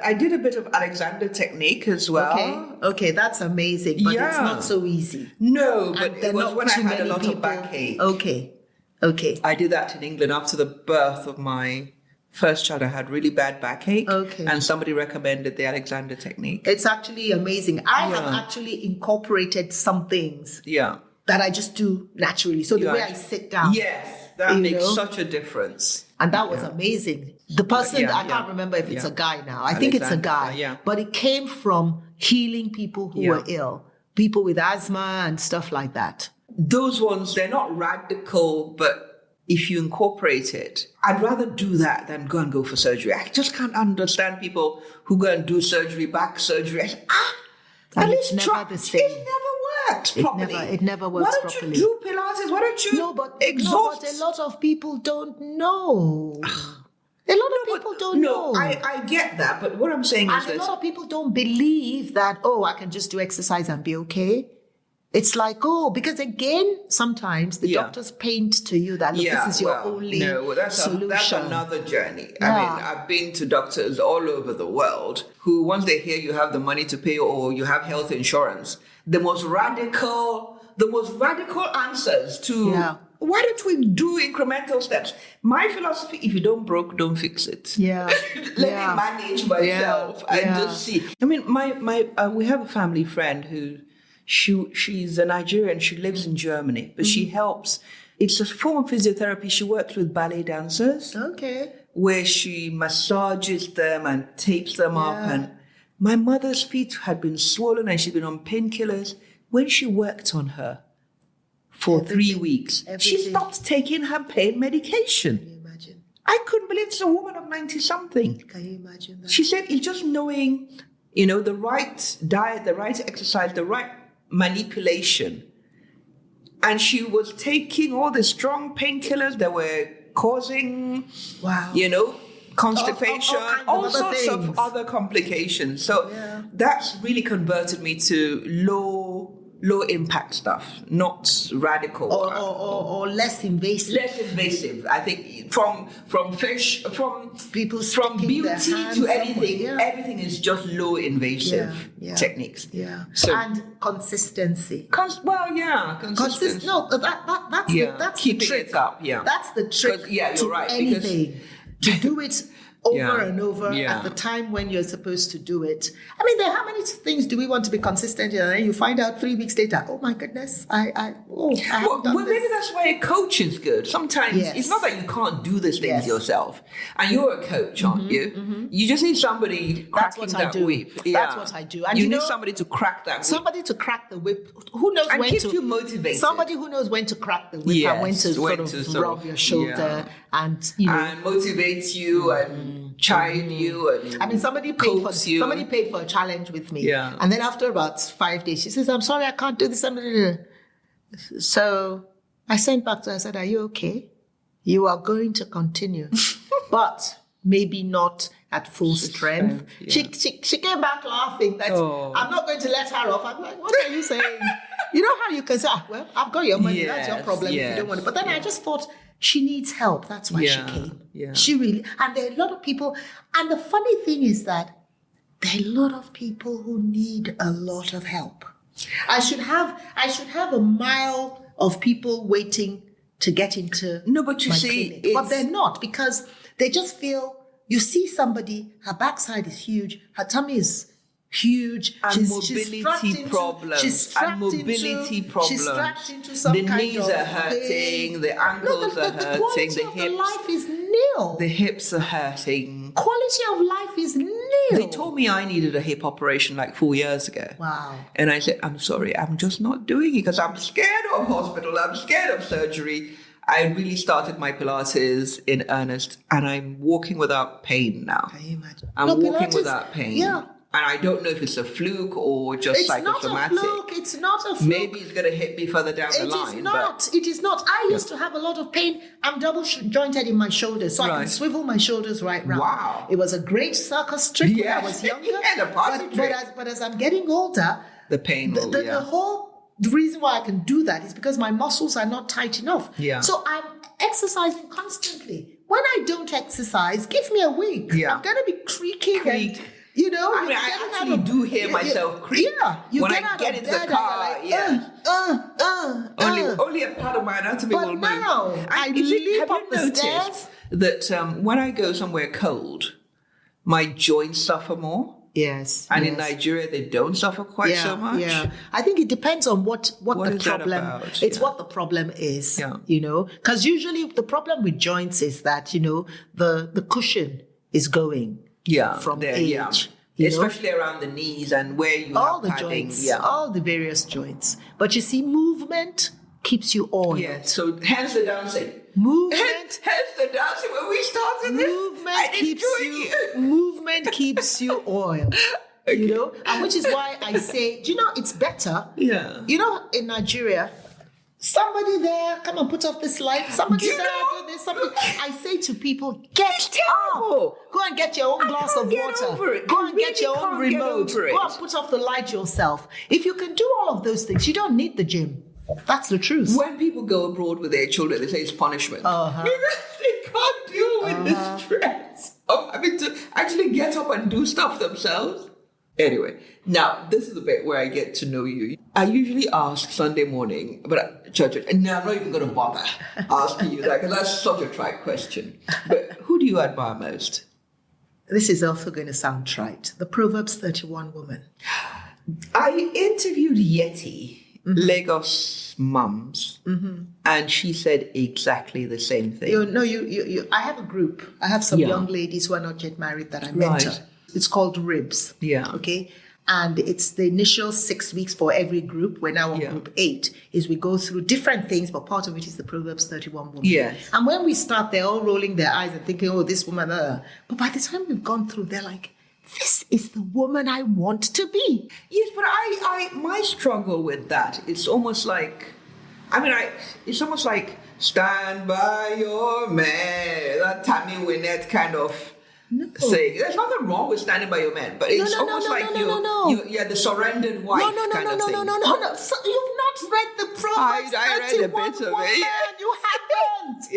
I did a bit of Alexander technique as well. Okay, that's amazing, but it's not so easy. No, but it was when I had a lot of backache. Okay. I did that in England after the birth of my first child. I had really bad backache. Okay. And somebody recommended the Alexander technique. It's actually amazing. I have actually incorporated some things that I just do naturally. So the way I sit down. Yes, that makes such a difference. And that was amazing. The person, I can't remember if it's a guy now. I think it's a guy. But it came from healing people who were ill. People with asthma and stuff like that. Those ones, they're not radical, but if you incorporate it, I'd rather do that than go for surgery. I just can't understand people who go and do surgery, back surgery. At least try. The same. It never works properly. It never works properly. Why don't you do Pilates? Why don't you exhaust? A lot of people don't know. A lot of people don't know. I get that, but what I'm saying is a lot of people don't believe that, I can just do exercise and be okay. It's like, because again, sometimes the doctors paint to you that this is your only solution. That's another journey. I mean, I've been to doctors all over the world who, once they hear you have the money to pay or you have health insurance, the most radical answers to why don't we do incremental steps? My philosophy, if you don't broke, don't fix it. Yeah. Let me manage myself and just see. I mean, we have a family friend who she's a Nigerian. She lives in Germany, but she helps. It's a form of physiotherapy. She works with ballet dancers. Okay. Where she massages them and tapes them up. And my mother's feet had been swollen and she'd been on painkillers. When she worked on her for 3 weeks, she stopped taking her pain medication. Can you imagine? I couldn't believe it's a woman of 90-something. Can you imagine that? She said it's just knowing, the right diet, the right exercise, the right manipulation. And she was taking all the strong painkillers that were causing, constipation, all sorts of other complications. So that's really converted me to low impact stuff, not radical or less invasive. Less invasive. I think from people from beauty to anything, everything is just low invasive techniques. Yeah. So, and consistency. Consistency. That's keeping the trick. it up. Yeah, That's the trick. You're right. Anything to do it over and over at the time when you're supposed to do it. I mean, how many things do we want to be consistent in? And then you find out 3 weeks later, oh my goodness, I haven't done this. Maybe that's why a coach is good. Sometimes it's not that you can't do these things yourself. And you're a coach, aren't you? Mm-hmm. You just need somebody cracking that whip. Yeah. That's what I do. And you need somebody to crack that whip. Somebody to crack the whip. Who knows when to... keep you motivated. Somebody who knows when to crack the whip and when to sort of rub your shoulder and, you know... And motivate you and chide you and I mean, somebody paid for a challenge with me. Yeah. And then after about 5 days, she says, I'm sorry, I can't do this. So I sent back to her, I said, are you okay? You are going to continue, but maybe not at full strength. Yeah. She came back laughing that I'm not going to let her off. I'm like, what are you saying? You know how you can say, well, I've got your money. That's your problem if you don't want it. But then I just thought, she needs help. That's why she came. Yeah. She really, and there are a lot of people. And the funny thing is that there are a lot of people who need a lot of help. I should have a mile of people waiting to get into my clinic. But they're not, because they just feel, you see somebody, her backside is huge, her tummy is huge, and mobility problems. She's strapped into some kind of... The knees are hurting, the ankles are hurting, the hips... life is nil. The hips are hurting. Quality of life is nil. They told me I needed a hip operation like 4 years ago. Wow. And I said, I'm sorry, I'm just not doing it because I'm scared of hospital, I'm scared of surgery. I really started my Pilates in earnest, and I'm walking without pain now. Can you imagine? I'm walking without pain. Yeah. And I don't know if it's a fluke or just psychosomatic. It's not a fluke. Maybe it's going to hit me further down the line. It is not. I used to have a lot of pain. I'm double jointed in my shoulders, so I can swivel my shoulders right round. Wow. It was a great circus trick when I was younger. But as I'm getting older, the pain will, the reason why I can do that is because my muscles are not tight enough. Yeah. So I'm exercising constantly. When I don't exercise, give me a week. Yeah. I'm going to be creaking and... You know, I mean, I actually do hear myself creak when I get into the car. Only a part of my anatomy will move. But now, I leap up the stairs. That when I go somewhere cold, my joints suffer more. Yes. And in Nigeria, they don't suffer quite so much. Yeah. I think it depends on what the problem is. It's what the problem is, you know. Because usually the problem with joints is that, you know, the cushion is going. From age. Especially around the knees and where you have padding. Joints, all the various joints. But you see, movement keeps you oiled. Yeah, so hence the dancing. Movement. Hence the dancing when we started this. Movement keeps you oiled. Okay. You know? And which is why I say, do you know, it's better. Yeah. You know, in Nigeria, somebody there, come and put off this light. Somebody there, do this. I say to people, get up. Go and get your own glass of water. Go and get your own remote. Go and put off the light yourself. If you can do all of those things, you don't need the gym. That's the truth. When people go abroad with their children, they say it's punishment. They can't deal with the stress of having to actually get up and do stuff themselves. Anyway, now this is the bit where I get to know you. I usually ask Sunday morning, but at church, and now I'm not even going to bother asking you that because that's such a trite question. But who do you admire most? This is also going to sound trite. The Proverbs 31 woman. I interviewed Yeti, Lagos mums, and she said exactly the same thing. I have a group. I have some young ladies who are not yet married that I mentor. Right. It's called RIBS. Yeah. Okay. And it's the initial 6 weeks for every group. We're now on group 8. Is we go through different things, but part of it is the Proverbs 31 woman. Yes. And when we start, they're all rolling their eyes and thinking, oh, this woman. But by the time we've gone through, they're like, this is the woman I want to be. Yes, but my struggle with that, it's almost like, it's almost like stand by your man. That Tammy Wynette kind of. No. Say there's nothing wrong with standing by your man, but it's almost like you're the surrendered wife kind of thing. No. So you've not read the Proverbs. I read a bit of it. You haven't.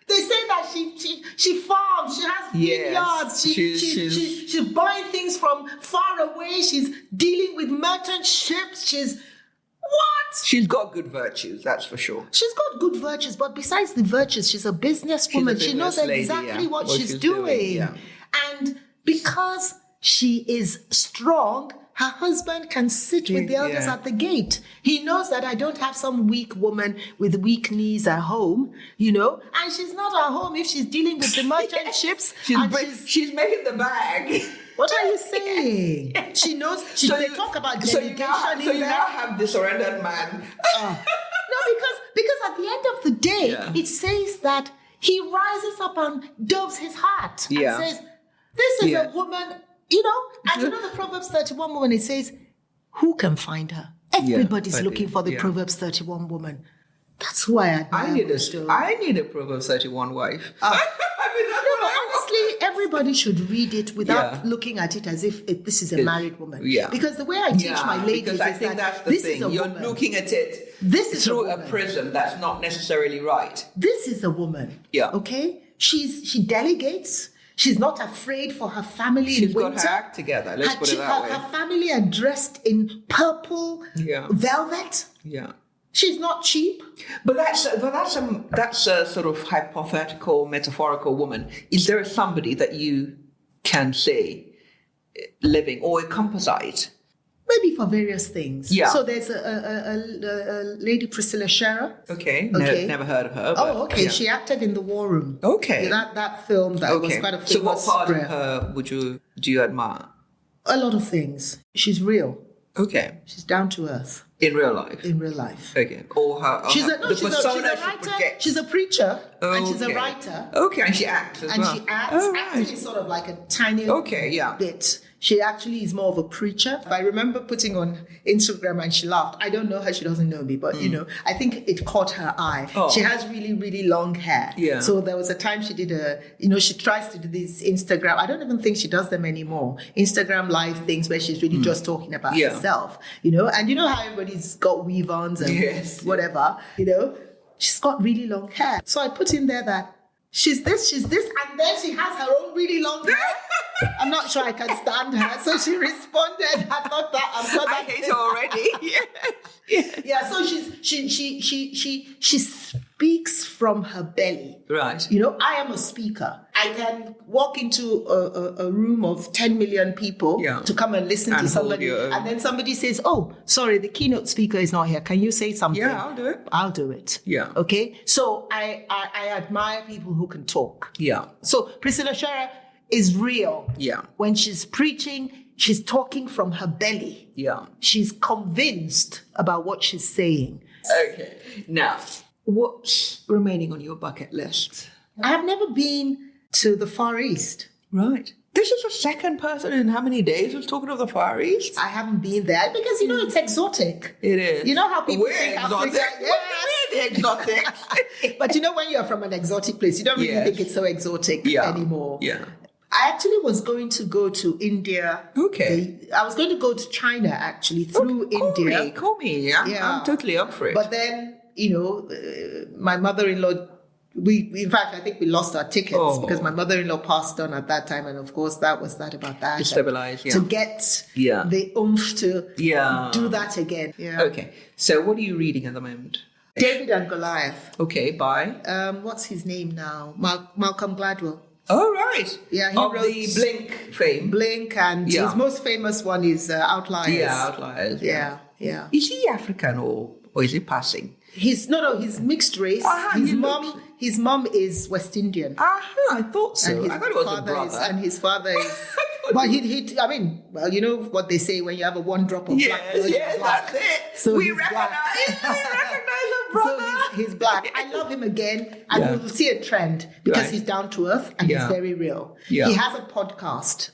They say that she farms, she has vineyards, she's buying things from far away, she's dealing with merchant ships, she's What? She's got good virtues, that's for sure. She's got good virtues, but besides the virtues, she's a businesswoman. She knows business lady, exactly yeah, what she's doing. yeah. And because she is strong, her husband can sit with the elders at the gate. He knows that I don't have some weak woman with weak knees at home, and she's not at home if she's dealing with the merchant ships. She's making the bag. What are you saying? She knows. They talk about delegation. So you now have the surrendered man. No, because at the end of the day, it says that he rises up and doves his heart and says, "This is a woman." And the Proverbs 31 woman, it says, who can find her? Everybody's looking for the Proverbs 31 woman. That's who I admire. I need a Proverbs 31 wife. Honestly, everybody should read it without looking at it as if this is a married woman. Yeah. Because the way I teach my ladies because I think that's the this thing. is a You're woman. looking at it through a prism that's not necessarily right. This is a woman. Yeah. Okay? She delegates. She's not afraid for her family in winter. She's got her act together. Let's put it that way. Her family are dressed in purple velvet. Yeah. She's not cheap. But that's a sort of hypothetical, metaphorical woman. Is there somebody that you can say living or a composite? Maybe for various things. Yeah. So there's a lady, Priscilla Scherer. Okay. Never heard of her. Oh, okay. Yeah. She acted in The War Room. Okay. That film that was quite a famous. So what part of her do you admire? A lot of things. She's real. Okay. She's down to earth. In real life? In real life. Okay. Or her... She's a writer. She's a preacher. And she's a writer. Okay. And she acts as well. And she acts. Acting is sort of like a tiny bit. She actually is more of a preacher. I remember putting on Instagram and she laughed. I don't know her. She doesn't know me. But, I think it caught her eye. Oh. She has really, really long hair. Yeah. So there was a time she did she tries to do these Instagram. I don't even think she does them anymore. Instagram live things where she's really just talking about herself. And you know how everybody's got weave-ons and whatever. She's got really long hair. So I put in there that she's this, and then she has her own really long hair. I'm not sure I can stand her. So she responded. I hate her already. Yeah. So she speaks from her belly. Right. I am a speaker. I can walk into a room of 10 million people to come and listen to somebody. And then somebody says, oh, sorry, the keynote speaker is not here. Can you say something? Yeah, I'll do it. I'll do it. Yeah. Okay. So I admire people who can talk. Yeah. So Priscilla Scherer is real. Yeah. When she's preaching, she's talking from her belly. Yeah. She's convinced about what she's saying. Okay. Now, what's remaining on your bucket list? I have never been to the Far East. Right. This is the second person in how many days who's talking of the Far East? I haven't been there because, it's exotic. It is. You know how people think exotic. Africa... We're exotic. But when you're from an exotic place, you don't really think it's so exotic anymore. Yeah. I actually was going to go to India. Okay. I was going to go to China, actually, through India. Call me. I'm totally up for it. But then, my mother-in-law, I think we lost our tickets because my mother-in-law passed on at that time. And of course, that was that about that. Destabilized, To get the oomph to do that again. Yeah. Okay. So what are you reading at the moment? David and Goliath. Okay, by? What's his name now? Malcolm Gladwell. Oh, right. Yeah, he wrote the Blink fame. Blink, and his most famous one is Outliers. Yeah, Outliers. Yeah. Is he African or is he passing? He's mixed race. His mom is West Indian. I thought so. I thought it was a brother. And his father is... But you know what they say when you have a one drop of black blood. Yes, that's it. So we recognize a brother. So he's black. I love him again. And we'll see a trend because he's down to earth and he's very real. Yeah. He has a podcast,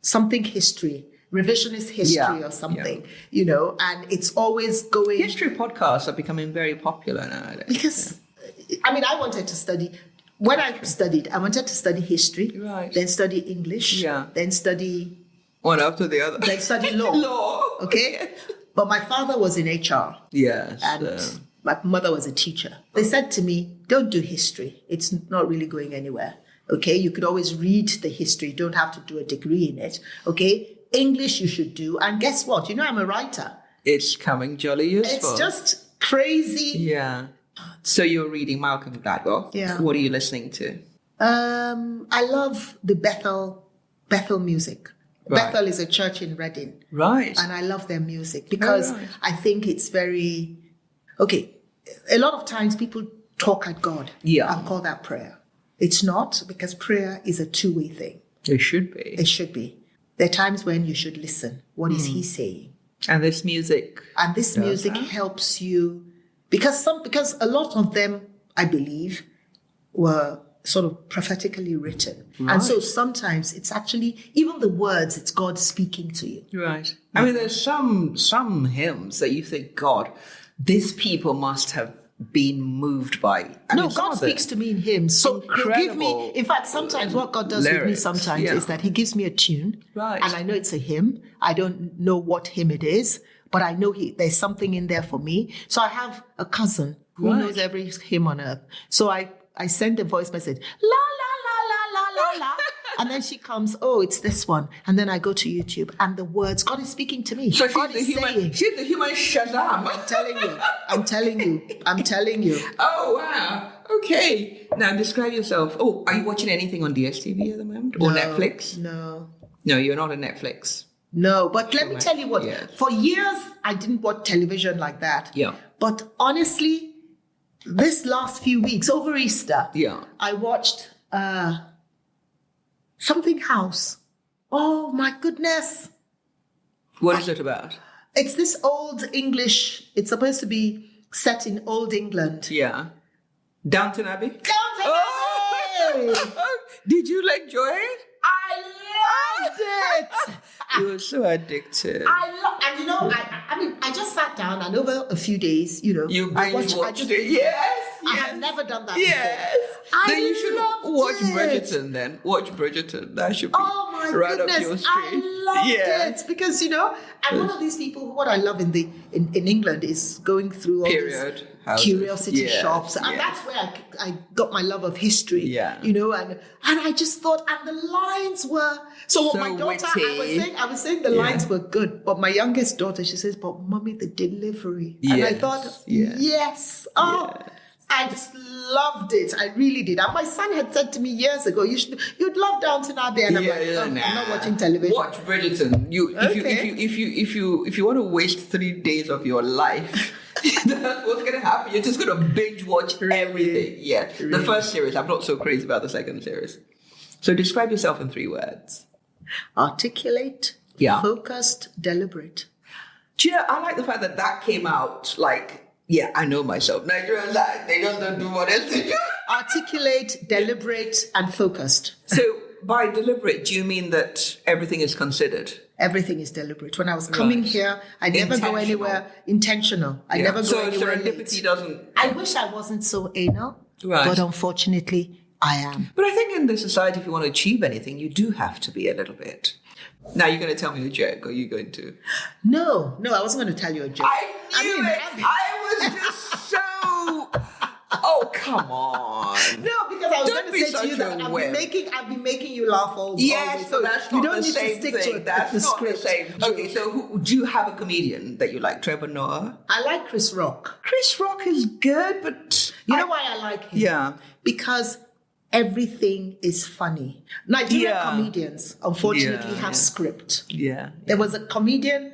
something history. Revisionist history or something, and it's always going... History podcasts are becoming very popular nowadays. Because, I wanted to study... When I wanted to study history, then study English, then study... One after the other. Then study law. Okay? But my father was in HR. Yes. And my mother was a teacher. They said to me, don't do history. It's not really going anywhere. Okay? You could always read the history. You don't have to do a degree in it. Okay? English you should do. And guess what? I'm a writer. It's coming jolly useful. It's just crazy. Yeah. So you're reading Malcolm Gladwell. Yeah. What are you listening to? I love the Bethel music. Right. Bethel is a church in Reading. Right. And I love their music because right. I think it's very... Okay, a lot of times people talk at God and call that prayer. It's not, because prayer is a two-way thing. It should be. It should be. There are times when you should listen. What is he saying? And this music. And this music helps you, because a lot of them, I believe, were sort of prophetically written. Right. And so sometimes it's actually, even the words, it's God speaking to you. Right. I mean, there's some hymns that you think, God, these people must have been moved by. God speaks to me in hymns. So he'll give me, in fact, sometimes what God does with me sometimes is that he gives me a tune. Right. And I know it's a hymn. I don't know what hymn it is, but I know there's something in there for me. So I have a cousin who knows every hymn on earth. So I send a voice message, la, la, la, la, la, la, la. And then she comes, oh, it's this one. And then I go to YouTube and the words, God is speaking to me. So God is saying. She's the human Shazam. I'm telling you. Oh, wow. Okay. Now describe yourself. Oh, are you watching anything on DSTV at the moment? Or Netflix? No. No, you're not on Netflix. No, but let me tell you what. Yeah. For years, I didn't watch television like that. Yeah. But honestly, this last few weeks, over Easter, I watched Something House. Oh, my goodness. What is it about? It's this old English, it's supposed to be set in old England. Yeah. Downton Abbey? Downton Abbey! Did you enjoy it? I loved it! You were so addicted. I just sat down and over a few days, I watched it. Yes. I have never done that before. Then you should watch Bridgerton then. Watch Bridgerton. That should be right up your street. I loved it because, I'm one of these people, what I love in England is going through all these curiosity shops. And that's where I got my love of history. Yeah. And I just thought, and the lines were... So what my daughter, I was saying the lines were good, but my youngest daughter, she says, but mommy, the delivery. Yes. And I thought, yes. Oh, yes. I just loved it. I really did. And my son had said to me years ago, you'd love Downton Abbey. And I'm like, I'm not watching television. Watch Bridgerton. If you want to waste 3 days of your life, that's what's going to happen. You're just going to binge watch everything. Yeah. Really. The first series, I'm not so crazy about the second series. So describe yourself in 3 words. Articulate, focused, deliberate. Do you know, I like the fact that came out I know myself. Nigerians, they don't do what else to do. Articulate, deliberate, and focused. So by deliberate, do you mean that everything is considered? Everything is deliberate. When I was coming here, I never go anywhere. Intentional. I never go anywhere. So serendipity doesn't... I wish I wasn't so anal, but unfortunately, I am. But I think in this society, if you want to achieve anything, you do have to be a little bit. Now, you're going to tell me a joke, or are you going to? No, I wasn't going to tell you a joke. I knew it. I was just so... Oh, come on. No, because I was going to say to you that I've been making you laugh all day. Yes, so that's not the same thing. That's not the same. Okay, so do you have a comedian that you like, Trevor Noah? I like Chris Rock. Chris Rock is good, but... You know why I like him? Yeah. Because... everything is funny. Nigerian comedians, unfortunately, have script. Yeah. There was a comedian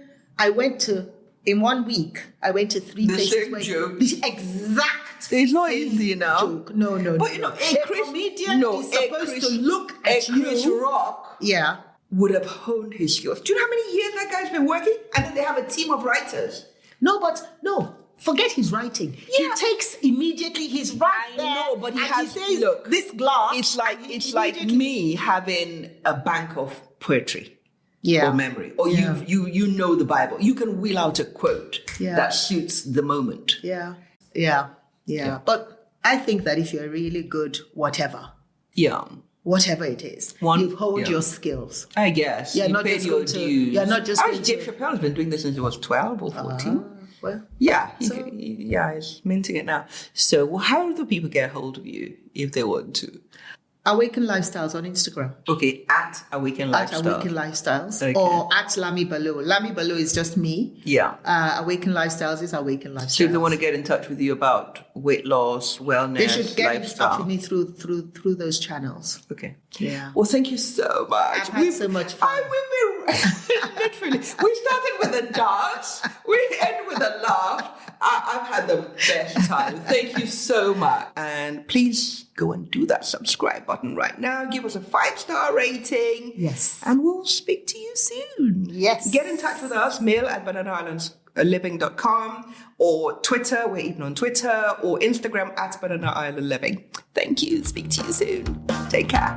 in 1 week, I went to 3 places. The same joke. The exact It's not easy now. Joke. No. But a comedian is supposed to look at you. Chris Rock would have honed his skills. Do you know how many years that guy's been working? And then they have a team of writers. No. Forget his writing. He takes immediately his right there. I know, but he says, this glass. It's like me having a bank of poetry or memory. Or you know the Bible. You can wheel out a quote that suits the moment. Yeah. But I think that if you're really good, whatever it is, you've honed your skills. I guess. You're not just going to... You're not just going to... Dave Chappelle's been doing this since he was 12 or 14. Well, he's minting it now. So how do people get hold of you if they want to? Awaken Lifestyles on Instagram. Okay, at Awaken At Lifestyle. Awaken Lifestyles. Okay. Or at Lami Balo. Lami Balo is just me. Yeah. Awaken Lifestyles is Awaken Lifestyles. So if they want to get in touch with you about weight loss, wellness, they should get lifestyle. in touch with me through those channels. Okay. Yeah. Well, thank you so much. I've had so much fun. We've been literally. We started with a dance. We end with a laugh. I've had the best time. Thank you so much. And please go and do that subscribe button right now. Give us a 5-star rating. Yes. And we'll speak to you soon. Yes. Get in touch with us, mail@bananaislandsliving.com, or Twitter. We're even on Twitter, or Instagram @bananaislandliving. Thank you. Speak to you soon. Take care.